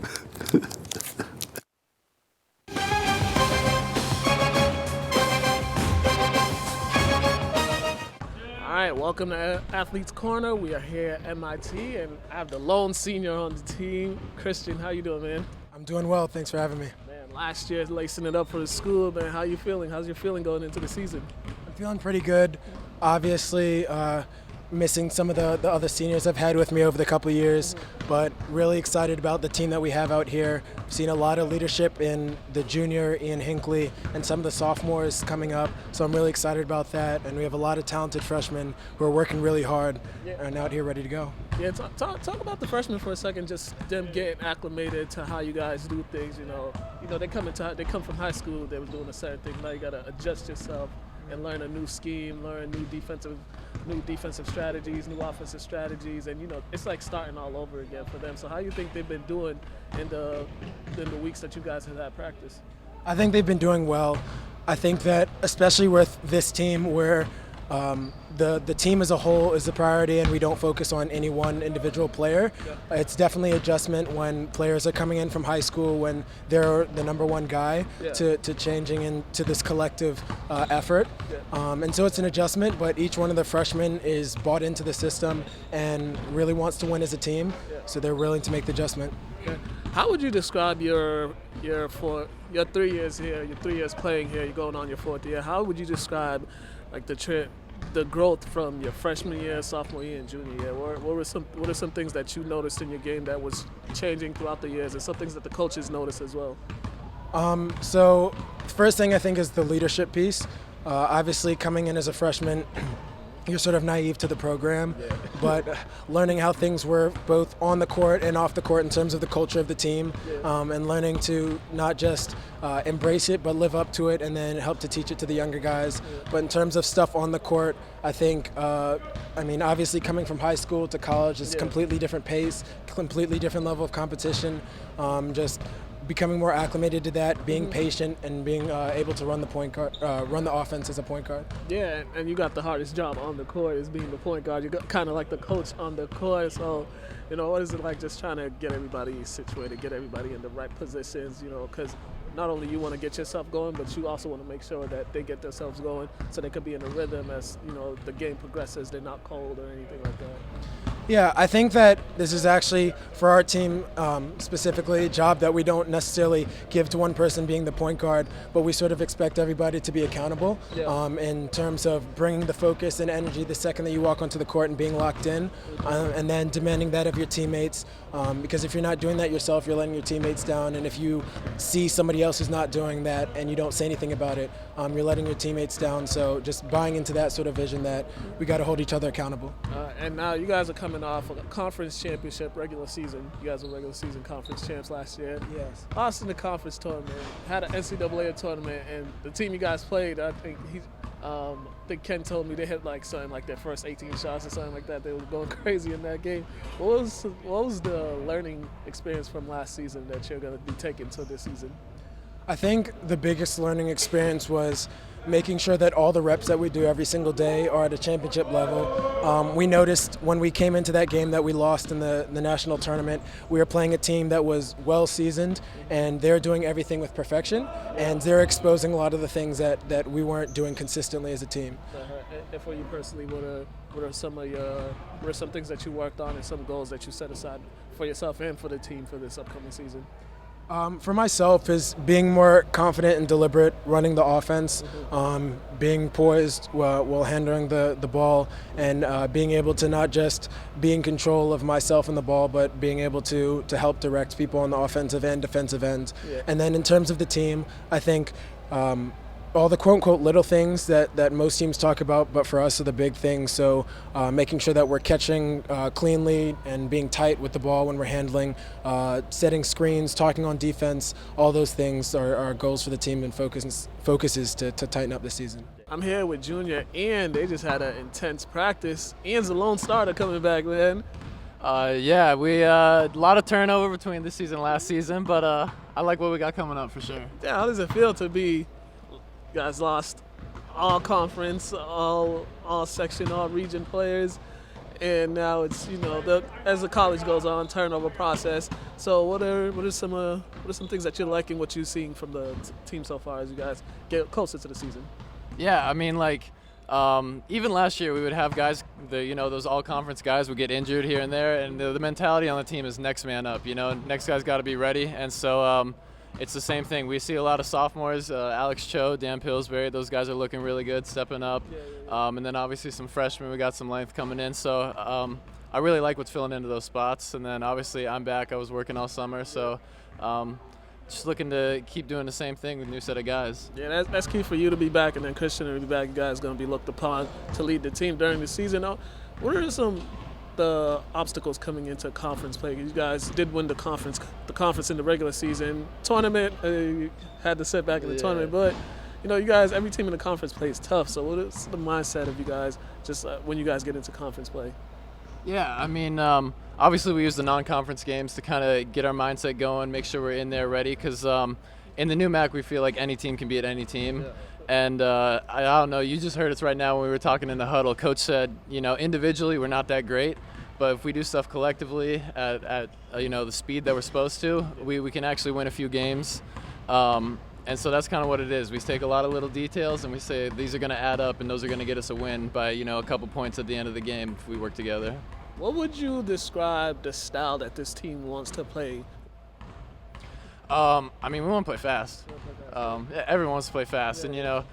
All right, welcome to Athletes Corner. We are here at M.I.T. and I have the lone senior on the team. Christian, how you doing, man? I'm doing well. Thanks for having me. Man, last year lacing it up for the school, man. How you feeling? How's your feeling going into the season? I'm feeling pretty good. Obviously, missing some of the other seniors I've had with me over the couple of years, but really excited about the team that we have out here. I've seen a lot of leadership in the junior Ian Hinckley and some of the sophomores coming up, so I'm really excited about that. And we have a lot of talented freshmen who are working really hard and out here ready to go. Yeah, talk about the freshmen for a second. Just them getting acclimated to how you guys do things. You know, they come from high school. They were doing a certain thing. Now you got to adjust yourself and learn a new scheme, learn new defensive strategies, new offensive strategies, and it's like starting all over again for them. So how do you think they've been doing in the weeks that you guys have had practice? I think they've been doing well. I think that especially with this team where the team as a whole is the priority and we don't focus on any one individual player. It's definitely adjustment when players are coming in from high school when they're the number one guy to changing into this collective effort. And so it's an adjustment, but each one of the freshmen is bought into the system and really wants to win as a team, so they're willing to make the adjustment. Okay. How would you describe your 3 years here, your 3 years playing here, you're going on your 4th year? How would you describe like the growth from your freshman year, sophomore year, and junior year? What are some things that you noticed in your game that was changing throughout the years, and some things that the coaches noticed as well? So first thing I think is the leadership piece. Obviously coming in as a freshman, you're sort of naive to the program, but learning how things were both on the court and off the court in terms of the culture of the team, and learning to not just embrace it, but live up to it and then help to teach it to the younger guys. But in terms of stuff on the court, I think, obviously coming from high school to college is completely different pace, completely different level of competition, just becoming more acclimated to that, being patient, and being able to run the offense as a point guard. Yeah, and you got the hardest job on the court is being the point guard. You're kind of like the coach on the court. So, what is it like just trying to get everybody situated, get everybody in the right positions? Because not only you want to get yourself going, but you also want to make sure that they get themselves going so they can be in a rhythm as the game progresses. They're not cold or anything like that. Yeah, I think that this is actually, for our team specifically, a job that we don't necessarily give to one person being the point guard, but we sort of expect everybody to be accountable in terms of bringing the focus and energy the second that you walk onto the court and being locked in, and then demanding that of your teammates. Because if you're not doing that yourself, you're letting your teammates down, and if you see somebody else who's not doing that and you don't say anything about it, you're letting your teammates down. So just buying into that sort of vision that we got to hold each other accountable. And now you guys are coming off a conference championship regular season. You guys were regular season conference champs last year. Yes. Lost in the conference tournament, had an NCAA tournament, and the team you guys played, I think Ken told me they hit like something like their first 18 shots or something like that. They were going crazy in that game. What was the learning experience from last season that you're going to be taking to this season? I think the biggest learning experience was making sure that all the reps that we do every single day are at a championship level. We noticed when we came into that game that we lost in the national tournament, we were playing a team that was well seasoned, and they're doing everything with perfection, and they're exposing a lot of the things that we weren't doing consistently as a team. And for you personally, what are some things that you worked on and some goals that you set aside for yourself and for the team for this upcoming season? For myself is being more confident and deliberate, running the offense, being poised while handling the ball, and being able to not just be in control of myself and the ball, but being able to help direct people on the offensive and defensive end. Yeah. And then in terms of the team, I think all the quote-unquote little things that most teams talk about, but for us are the big things. So making sure that we're catching cleanly and being tight with the ball when we're handling, setting screens, talking on defense, all those things are goals for the team, and focuses to tighten up this season. I'm here with Junior, and they just had an intense practice. Ian's a lone starter coming back, man. Yeah, we a lot of turnover between this season and last season, but I like what we got coming up for sure. Yeah, how does it feel to be? You guys lost all conference, all section, all region players, and now it's as the college goes on, turnover process. So what are some things that you're liking, what you're seeing from the team so far as you guys get closer to the season? Yeah, I mean, like even last year we would have guys, those all conference guys would get injured here and there, and the mentality on the team is next man up. Next guy's got to be ready, and so. It's the same thing. We see a lot of sophomores, Alex Cho, Dan Pillsbury, those guys are looking really good, stepping up. And then obviously some freshmen, we got some length coming in. So I really like what's filling into those spots. And then obviously I'm back. I was working all summer. So just looking to keep doing the same thing with a new set of guys. Yeah, that's key for you to be back, and then Christian to be back. You guys going to be looked upon to lead the team during the season. What are the obstacles coming into conference play? You guys did win the conference in the regular season. Tournament, had to sit back in the tournament, but you guys, every team in the conference play is tough. So what is the mindset of you guys just when you guys get into conference play? Yeah, I mean, obviously we use the non-conference games to kind of get our mindset going, make sure we're in there ready, because in the new MAC we feel like any team can beat any team. Yeah. And I don't know, you just heard us right now when we were talking in the huddle. Coach said, individually we're not that great, but if we do stuff collectively at the speed that we're supposed to, we can actually win a few games. And so that's kind of what it is. We take a lot of little details and we say these are going to add up, and those are going to get us a win by a couple points at the end of the game if we work together. What would you describe the style that this team wants to play? I mean, we want to play fast. Everyone wants to play fast, and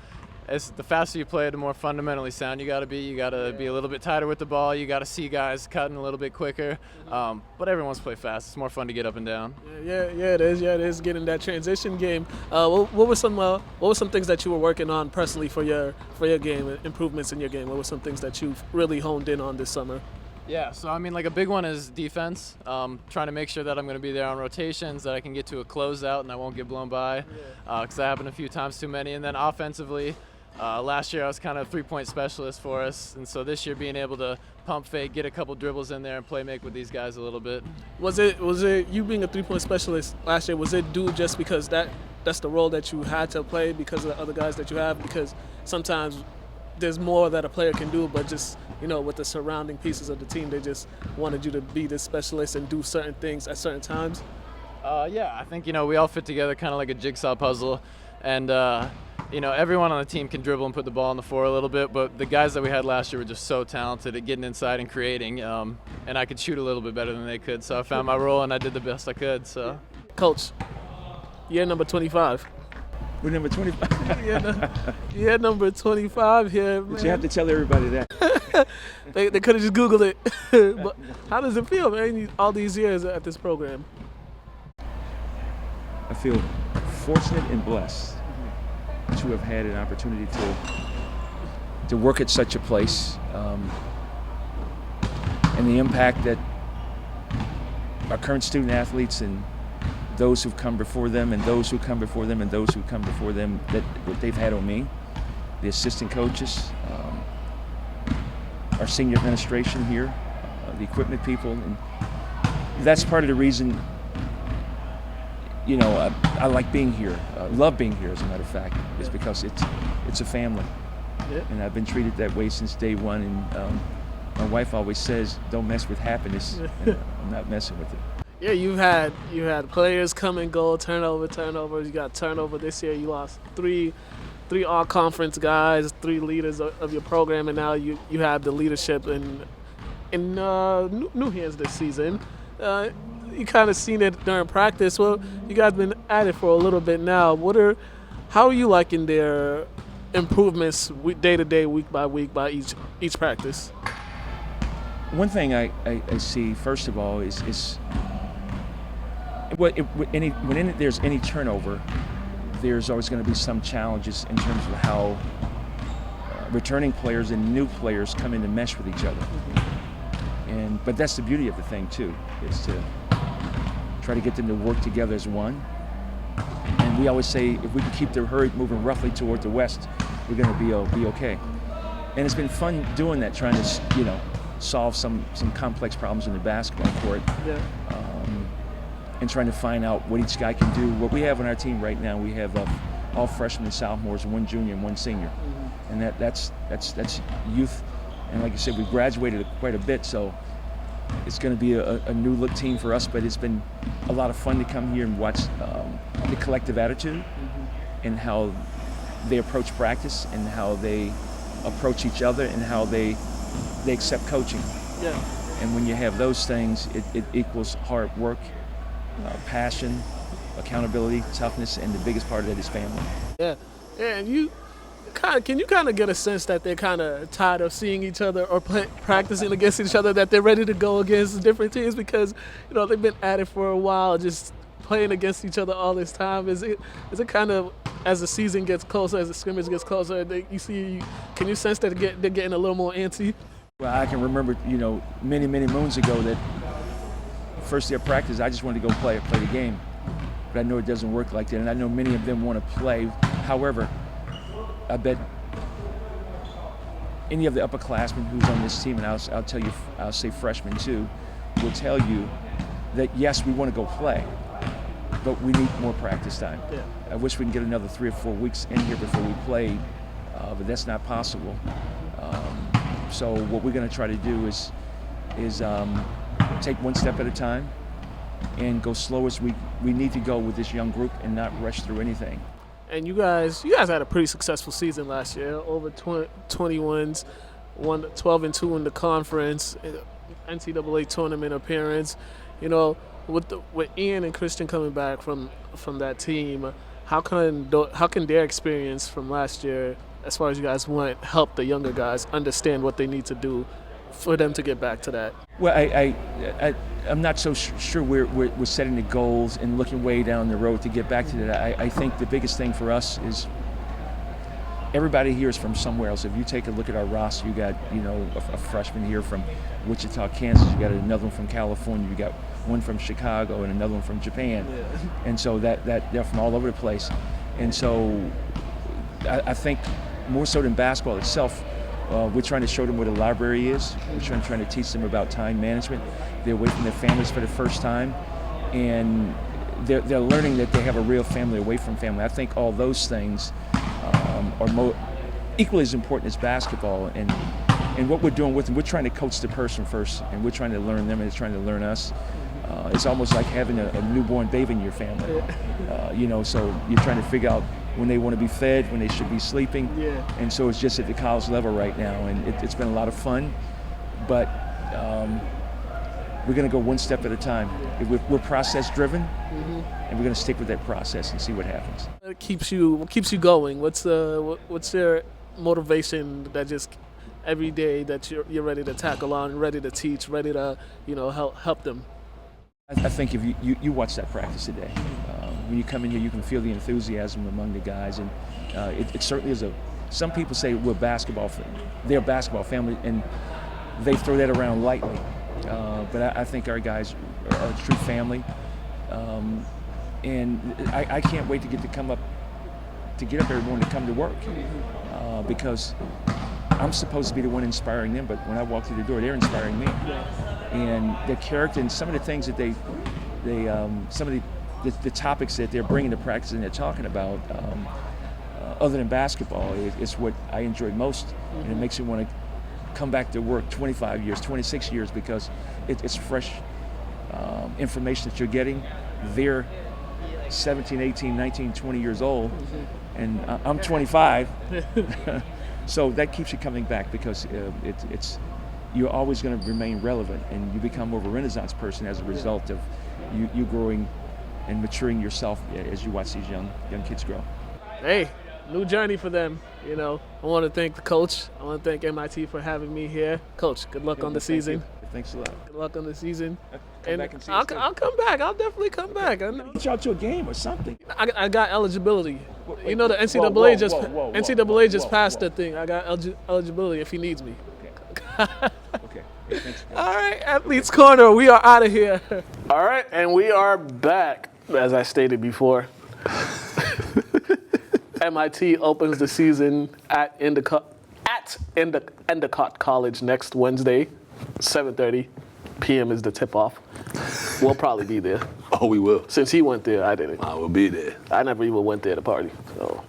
as the faster you play, the more fundamentally sound you got to be. You got to be a little bit tighter with the ball. You got to see guys cutting a little bit quicker. But everyone wants to play fast. It's more fun to get up and down. Yeah, it is. Yeah, it is getting that transition game. What were some things that you were working on personally for your game, improvements in your game? What were some things that you've really honed in on this summer? Yeah, so I mean, like a big one is defense. Trying to make sure that I'm going to be there on rotations, that I can get to a closeout and I won't get blown by, because that happened a few times too many. And then offensively, last year I was kind of three-point specialist for us, and so this year being able to pump fake, get a couple dribbles in there, and play make with these guys a little bit. Was it you being a three-point specialist last year? Was it due just because that's the role that you had to play because of the other guys that you have? Because sometimes there's more that a player can do, but just with the surrounding pieces of the team, they just wanted you to be this specialist and do certain things at certain times. Yeah, I think we all fit together kind of like a jigsaw puzzle, and everyone on the team can dribble and put the ball on the floor a little bit, but the guys that we had last year were just so talented at getting inside and creating, and I could shoot a little bit better than they could, so I found my role and I did the best I could. So, Coach, year number 25. We're number 25. year number 25 here, man. But you have to tell everybody that. They could have just Googled it. But how does it feel, man, all these years at this program? I feel fortunate and blessed to have had an opportunity to work at such a place, and the impact that our current student athletes and those who've come before them and those who come before them and those who come before them, that what they've had on me, the assistant coaches, our senior administration here, the equipment people, and that's part of the reason, I like being here, love being here, as a matter of fact, is because it's a family. Yeah. And I've been treated that way since day one, and my wife always says, don't mess with happiness, and I'm not messing with it. Yeah, you had players come and go, turnovers. You got turnover this year. You lost three all-conference guys, 3 leaders of your program, and now you have the leadership in new hands this season. You kind of seen it during practice. Well, you guys been at it for a little bit now. How are you liking their improvements day to day, week by week, by each practice? One thing I see, first of all, is when there's any turnover, there's always going to be some challenges in terms of how returning players and new players come in to mesh with each other. But that's the beauty of the thing too, is to try to get them to work together as one. And we always say, if we can keep the herd moving roughly toward the west, we're going to be okay. And it's been fun doing that, trying to solve some complex problems in the basketball court. Yeah. And trying to find out what each guy can do. What we have on our team right now, we have all freshmen and sophomores, 1 junior and 1 senior, and that's youth. And like I said, we graduated quite a bit, so it's going to be a new look team for us. But it's been a lot of fun to come here and watch the collective attitude and how they approach practice and how they approach each other and how they accept coaching. Yeah. And when you have those things, it equals hard work, passion, accountability, toughness, and the biggest part of it is family. Yeah, and can you kind of get a sense that they're kind of tired of seeing each other or practicing against each other, that they're ready to go against different teams because they've been at it for a while, just playing against each other all this time? Is it kind of, as the season gets closer, as the scrimmage gets closer, can you sense that they're getting a little more antsy? Well, I can remember many moons ago that first day of practice, I just wanted to go play the game. But I know it doesn't work like that, and I know many of them want to play. However, I bet any of the upperclassmen who's on this team, and I'll say freshmen too, will tell you that yes, we want to go play, but we need more practice time. Yeah. I wish we can get another 3 or 4 weeks in here before we play, but that's not possible. So what we're going to try to do is take one step at a time and go slow as we need to go with this young group and not rush through anything. And you guys had a pretty successful season last year, over 20 wins, 12-2 in the conference, NCAA tournament appearance. With Ian and Christian coming back from that team, how can their experience from last year, as far as you guys want, help the younger guys understand what they need to do for them to get back to that? Well, I'm not so sure we're setting the goals and looking way down the road to get back to that. I think the biggest thing for us is everybody here is from somewhere else. If you take a look at our roster, you got a freshman here from Wichita, Kansas. You got another one from California. You got one from Chicago and another one from Japan. Yeah. And so that they're from all over the place. And so I think more so than basketball itself, we're trying to show them what a library is. We're trying to teach them about time management. They're away from their families for the first time, and they're learning that they have a real family away from family. I think all those things are equally as important as basketball. And what we're doing with them, we're trying to coach the person first, and we're trying to learn them, and they're trying to learn us. It's almost like having a newborn baby in your family. So you're trying to figure out when they want to be fed, when they should be sleeping. Yeah. And so it's just at the college level right now, and it's been a lot of fun, but we're going to go one step at a time. We're process driven, and we're going to stick with that process and see what happens. What keeps you going? What's your motivation that just every day that you're ready to tackle on, ready to teach, ready to help them? I think if you watch that practice today, when you come in here, you can feel the enthusiasm among the guys, and it certainly is some people say they're a basketball family, and they throw that around lightly. But I think our guys are a true family, and I can't wait to get up every morning to come to work, because I'm supposed to be the one inspiring them, but when I walk through the door, they're inspiring me. And their character and some of the things that some of the topics that they're bringing to practice and they're talking about, other than basketball, is what I enjoy most, and it makes me want to come back to work 25 years, 26 years, because it's fresh information that you're getting. They're 17, 18, 19, 20 years old, and I'm 25. So that keeps you coming back, because you're always going to remain relevant, and you become more of a Renaissance person as a result of you growing and maturing yourself as you watch these young kids grow. Hey, new journey for them. I want to thank the coach. I want to thank M.I.T for having me here. Coach, good luck on the season. Thanks a lot. Good luck on the season. Come back and see I'll us. I'll come back. I'll definitely come back. I know. Reach out to a game or something. I got eligibility. Wait, The NCAA whoa, NCAA just whoa, passed whoa. the thing. I got eligibility if he needs me. Okay. Hey, thanks. All right, Athletes Corner, we are out of here. All right, and we are back. As I stated before, M.I.T opens the season at Endicott College next Wednesday, 7:30 p.m. is the tip-off. We'll probably be there. Oh, we will. Since he went there, I didn't. I will be there. I never even went there to party. So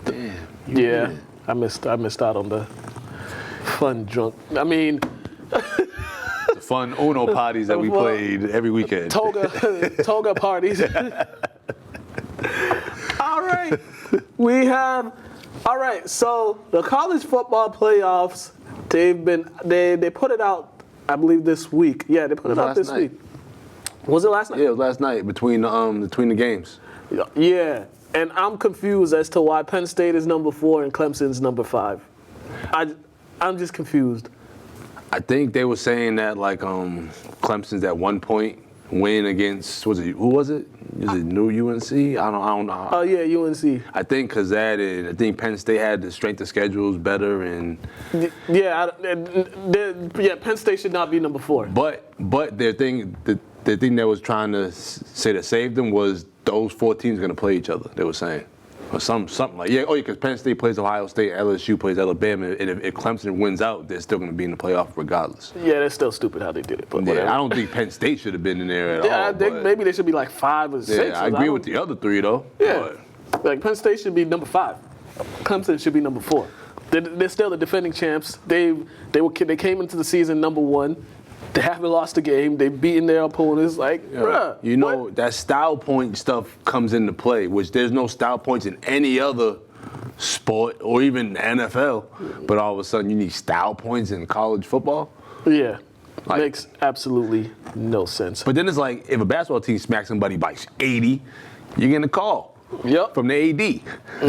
Damn. yeah, I missed out on the fun drunk. I mean, The fun Uno parties that we played every weekend. toga parties. All right. All right, so the college football playoffs, they put it out, I believe, this week. Yeah, they put it out this week. Was it last night? Yeah, it was last night between the games. Yeah, and I'm confused as to why Penn State is number 4 and Clemson's number 5. I'm just confused. I think they were saying that Clemson's at 1 point win against who was it? Is it New UNC? I don't know. Oh yeah, UNC. I think because that and I think Penn State had the strength of schedules better and Penn State should not be number 4. but their thing the thing that was trying to say that saved them was those 4 teams going to play each other. They were saying. Or something like because Penn State plays Ohio State, LSU plays Alabama, and if Clemson wins out, they're still going to be in the playoff regardless. Yeah, that's still stupid how they did it. But whatever. I don't think Penn State should have been in there at all. I think maybe they should be like 5 or 6. Yeah, I agree with the other 3 though. Yeah, like Penn State should be number 5. Clemson should be number 4. They're still the defending champs. They came into the season number 1. They haven't lost a game. They've beaten their opponents. Bruh. That style point stuff comes into play, which there's no style points in any other sport or even the NFL. But all of a sudden, you need style points in college football. Yeah, makes absolutely no sense. But then it's like if a basketball team smacks somebody by 80, you're getting a call. Yep. From the AD.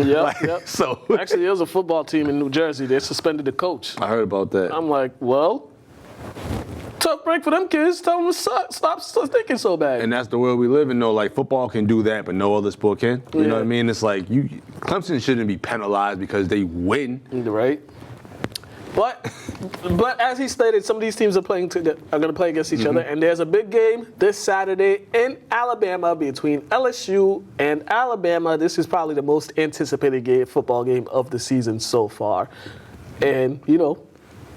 Yep. So actually, there was a football team in New Jersey. They suspended the coach. I heard about that. I'm like, well. Tough break for them kids. Tell them to stop thinking so bad. And that's the world we live in, though. Like, football can do that, but no other sport can. You know what I mean? It's like, Clemson shouldn't be penalized because they win. Right. But as he stated, some of these teams are going to play against each other, and there's a big game this Saturday in Alabama between LSU and Alabama. This is probably the most anticipated football game of the season so far. And,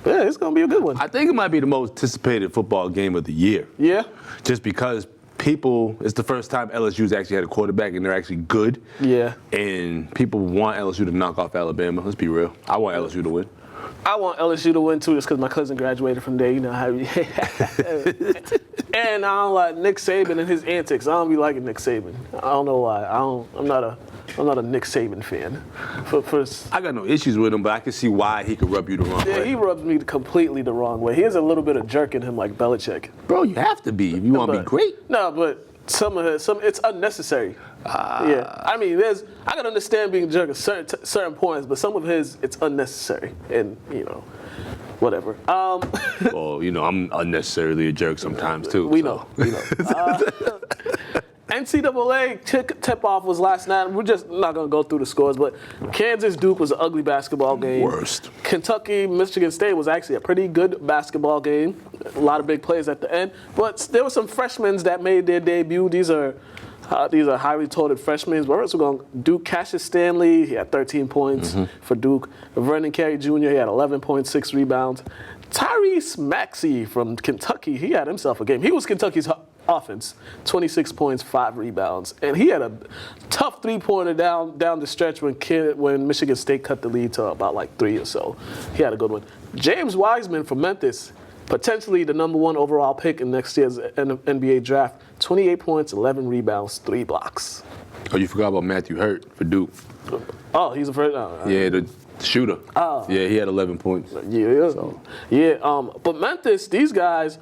yeah, it's going to be a good one. I think it might be the most anticipated football game of the year. Yeah? Just because it's the first time LSU's actually had a quarterback and they're actually good. Yeah. And people want LSU to knock off Alabama. Let's be real. I want LSU to win. I want LSU to win, too, just because my cousin graduated from there. You know how And I don't like Nick Saban and his antics. I don't be liking Nick Saban. I don't know why. I'm not a I'm not a Nick Saban fan. I got no issues with him, but I can see why he could rub you the wrong Yeah, way. he rubs me completely the wrong way. He has a little bit of jerk in him like Belichick. Bro, you have to be if you want to be great. No, but some it's unnecessary. Yeah, I mean, I can understand being a jerk at certain points, but some of his it's unnecessary, and whatever. Well, I'm unnecessarily a jerk sometimes too. We know. NCAA tip-off was last night. We're just not going to go through the scores, but Kansas-Duke was an ugly basketball game. Worst. Kentucky-Michigan State was actually a pretty good basketball game. A lot of big plays at the end. But there were some freshmen that made their debut. These are highly touted freshmen. First, we're going Duke. Cassius Stanley, he had 13 points for Duke. Vernon Carey Jr., he had 11.6 rebounds. Tyrese Maxey from Kentucky, he had himself a game. He was Kentucky's offense, 26 points, 5 rebounds. And he had a tough three-pointer down the stretch when Michigan State cut the lead to about like 3 or so. He had a good one. James Wiseman from Memphis, potentially the number 1 overall pick in next year's NBA draft, 28 points, 11 rebounds, 3 blocks. Oh, you forgot about Matthew Hurt for Duke. Oh, he's a first. Yeah, the shooter. Oh. Yeah, he had 11 points. Yeah. So. Yeah. But Memphis, these guys,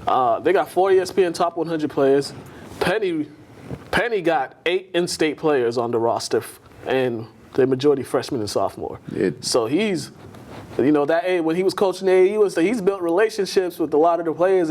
they got 4 ESPN top 100 players. Penny got 8 in-state players on the roster, and the majority freshmen and sophomore. So he's, when he was coaching there, he's built relationships with a lot of the players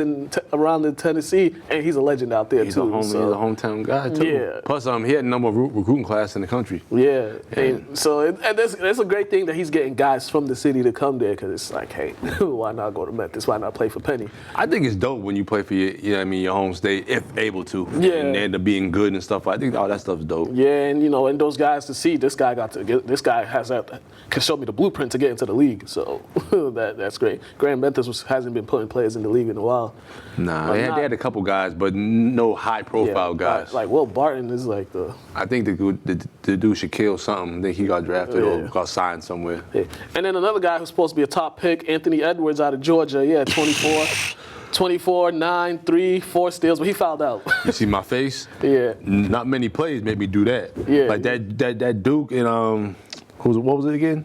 around the Tennessee, and he's a legend out there He's too. He's a hometown guy too. Yeah. Plus, he had the number 1 recruiting class in the country. Yeah, and so that's a great thing that he's getting guys from the city to come there, because it's like, hey, why not go to Memphis? Why not play for Penny? I think it's dope when you play for your home state, if able to. Yeah. And end up being good and stuff. I think all that stuff's dope. Yeah, and and those guys to see this guy can show me the blueprint to get into the league. So that's great. Graham Memphis hasn't been putting players in the league in a while. Nah, they had a couple guys, but no high-profile guys. Like Will Barton is like the. I think the dude Shaquille something. I think he got drafted or got signed somewhere. Yeah. And then another guy who's supposed to be a top pick, Anthony Edwards out of Georgia. Yeah, 24, 9, 3, 4 steals, but he fouled out. You see my face? Yeah. Not many plays made me do that. Yeah. Like that Duke and what was it again?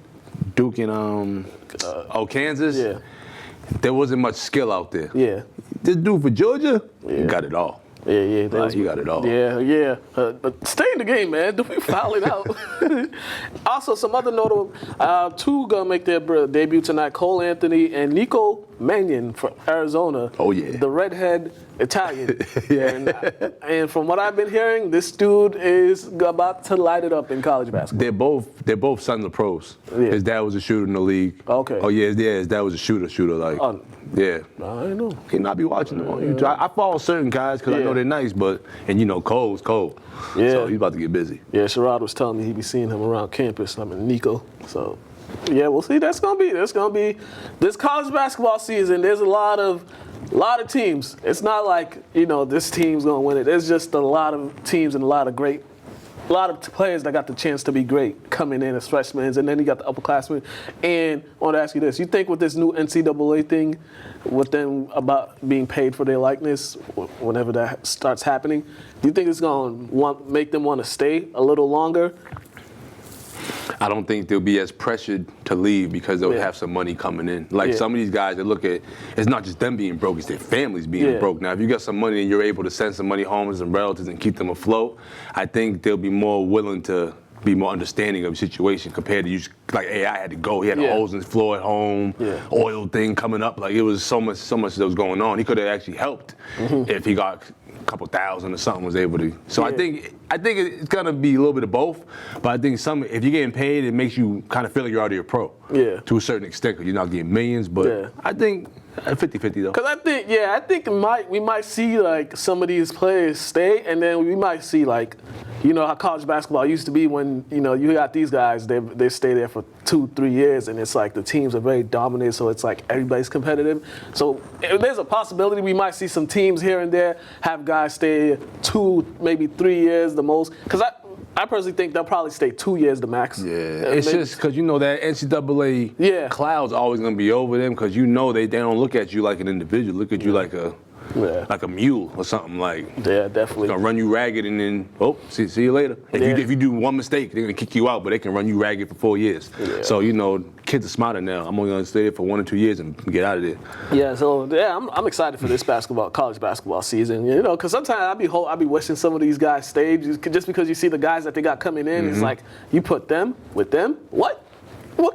Duke and Kansas. Yeah. There wasn't much skill out there. Yeah. This dude for Georgia, he got it all. Yeah. He got it all. Yeah. But stay in the game, man. Don't be fouling out. Also, some other notable, 2 gonna make their debut tonight. Cole Anthony and Nico Mannion from Arizona. Oh, yeah. The redhead Italian. Yeah. And from what I've been hearing, this dude is about to light it up in college basketball. They're both sons of pros. Yeah. His dad was a shooter in the league. Okay. Oh yeah, his dad was a shooter. Like, yeah. I don't know. He not be watching them on YouTube. I follow certain guys because I know they're nice, and Cole's Cole. Yeah. So he's about to get busy. Yeah, Sherrod was telling me he'd be seeing him around campus. I mean, Nico. So, yeah, we'll see. That's gonna be this college basketball season. There's a lot of teams. It's not like this team's gonna win it. There's just a lot of teams and a lot of players that got the chance to be great coming in as freshmen, and then you got the upperclassmen. And I want to ask you this: you think with this new NCAA thing, with them about being paid for their likeness, whenever that starts happening, do you think it's gonna make them want to stay a little longer? I don't think they'll be as pressured to leave because they'll have some money coming in. Like some of these guys that look at, it's not just them being broke, it's their families being broke. Now, if you got some money and you're able to send some money home to some relatives and keep them afloat, I think they'll be more willing to be more understanding of the situation compared to you. Like AI had to go. He had holes in his floor at home, oil thing coming up. Like it was so much that was going on. He could have actually helped if he got a couple thousand or something was able to. So I think it's gonna be a little bit of both. But I think if you're getting paid, it makes you kind of feel like you're already a pro. Yeah. To a certain extent, because you're not getting millions. But I think 50-50 though. Because I think we might see like some of these players stay, and then we might see like, how college basketball used to be when you got these guys, they stay there for 2-3 years, and it's like the teams are very dominant, so it's like everybody's competitive. So there's a possibility we might see some teams here and there have guys stay 2, maybe 3 years the most. Because I personally think they'll probably stay 2 years the max. Yeah, it's just because that NCAA cloud's always going to be over them because they don't look at you like an individual, look at you like Yeah. like a mule or something. Like, Yeah, definitely. gonna run you ragged and then see you later. If you do one mistake, they're gonna kick you out, but they can run you ragged for 4 years. Yeah. So kids are smarter now. I'm only gonna stay there for 1 or 2 years and get out of there. Yeah, so I'm excited for this college basketball season. Because sometimes I be wishing some of these guys stayed just because you see the guys that they got coming in. It's like you put them with them. What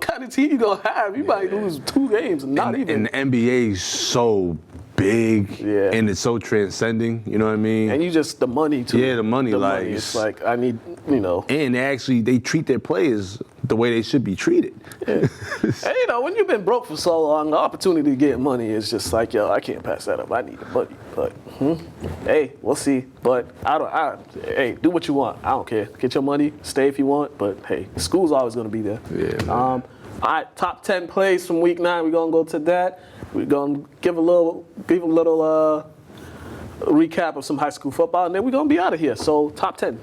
kind of team you gonna have? You might lose 2 games, not even. And the NBA is so big, and it's so transcending. You know what I mean? And you just the money too. Yeah, the money. It's like I need, And they treat their players the way they should be treated. Yeah. And when you've been broke for so long, the opportunity to get money is just like, I can't pass that up. I need the money. But hey, we'll see. But hey, do what you want. I don't care. Get your money, stay if you want. But hey, school's always gonna be there. Yeah. All right, top 10 plays from week 9. We're gonna go to that. We're gonna give a little recap of some high school football, and then we're gonna be out of here. So top 10.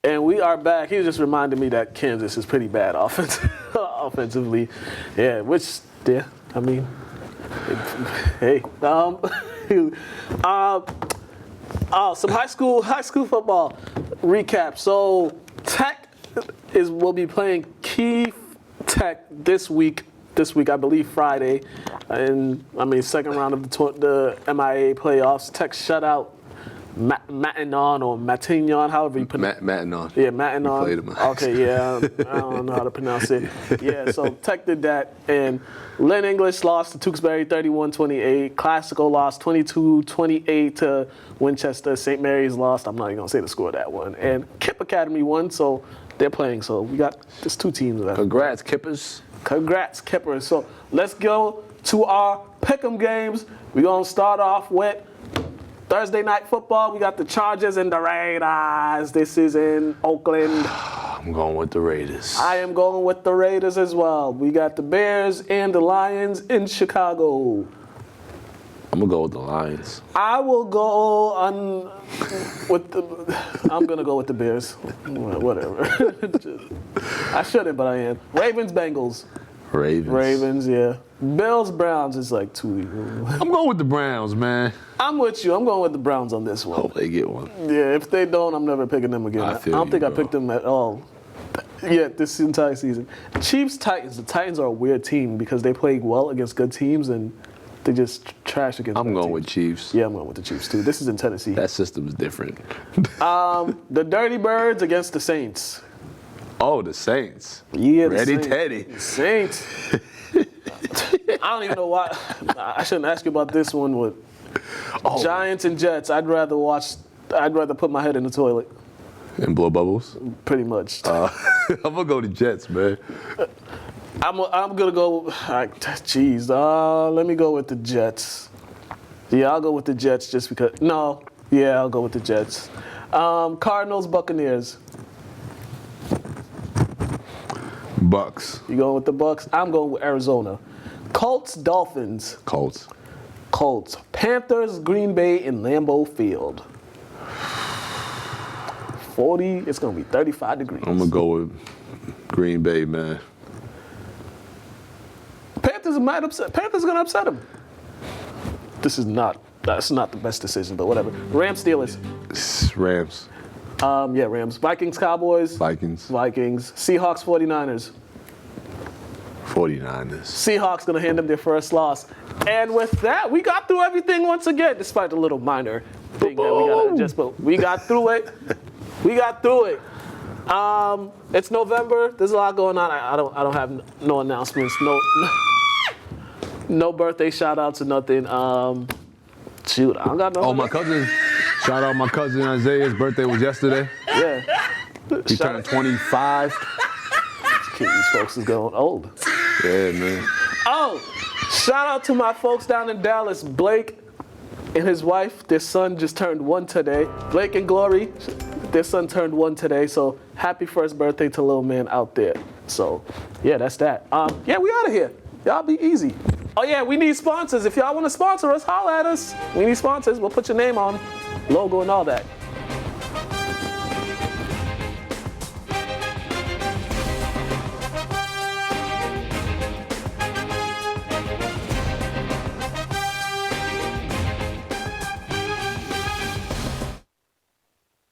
And we are back. He just reminded me that Kansas is pretty bad offensively. Yeah, I mean, hey. Some high school football recap. So Tech will be playing Keith Tech this week. I believe Friday, and second round of the MIA playoffs. Tech shut out Matignon or Matignon, however you pronounce it. Matignon. Yeah, Matignon. Played him. Okay, yeah, I don't know how to pronounce it. Yeah, so Tech did that, and Lynn English lost to Tewksbury 31-28. Classical lost 22-28 to Winchester. St. Mary's lost. I'm not even gonna say the score of that one. And Kip Academy won, so they're playing. So we got just 2 teams left. Congrats, Kippers. Congrats, Kippers. So let's go to our pick'em games. We're gonna start off with Thursday night football. We got the Chargers and the Raiders. This is in Oakland. I'm going with the Raiders. I am going with the Raiders as well. We got the Bears and the Lions in Chicago. I'm gonna go with the Lions. I will go I'm gonna go with the Bears. Whatever. I shouldn't, but I am. Ravens, Bengals. Ravens, yeah. Bills, Browns is like too easy. I'm going with the Browns, man. I'm with you. I'm going with the Browns on this one. Hope they get one. Yeah, if they don't, I'm never picking them again. I don't think I picked them at all. Yeah, this entire season. Chiefs, Titans. The Titans are a weird team because they play well against good teams and they just trash against I'm bad going teams. with Chiefs. Yeah, I'm going with the Chiefs too. This is in Tennessee. That system's different. The Dirty Birds against the Saints. Oh, the Saints. Yeah, the Ready, Saints. Teddy. The Saints. I don't even know why. I shouldn't ask you about this one with Giants and Jets. I'd rather put my head in the toilet. And blow bubbles? Pretty much. I'm gonna go to Jets, man. I'm gonna go. Let me go with the Jets. Yeah, I'll go with the Jets just because. No, yeah, I'll go with the Jets. Cardinals, Buccaneers. Bucks. You going with the Bucks? I'm going with Arizona. Colts, Dolphins. Colts. Colts. Panthers, Green Bay in Lambeau Field. 40. It's going to be 35 degrees. I'm going to go with Green Bay, man. Panthers might upset. Panthers going to upset them. That's not the best decision, but whatever. Rams, Steelers. Rams. Yeah, Rams. Vikings, Cowboys. Vikings. Seahawks, 49ers. 49ers. Seahawks going to hand them their first loss. And with that, we got through everything once again, despite the little minor thing that we got to adjust. But we got through it. It's November. There's a lot going on. I don't have no announcements. No birthday shout outs or nothing. Shoot, I don't got no. Oh, my cousin. Shout out my cousin Isaiah's birthday was yesterday. Yeah. He turned 25. These folks is going old. Yeah, man. Oh, shout out to my folks down in Dallas. Blake and his wife, their son just turned 1 today. Blake and Glory, their son turned 1 today. So happy first birthday to little man out there. So yeah, that's that. Yeah, we out of here. Y'all be easy. Oh yeah, we need sponsors. If y'all want to sponsor us, holla at us. We need sponsors. We'll put your name on, logo and all that.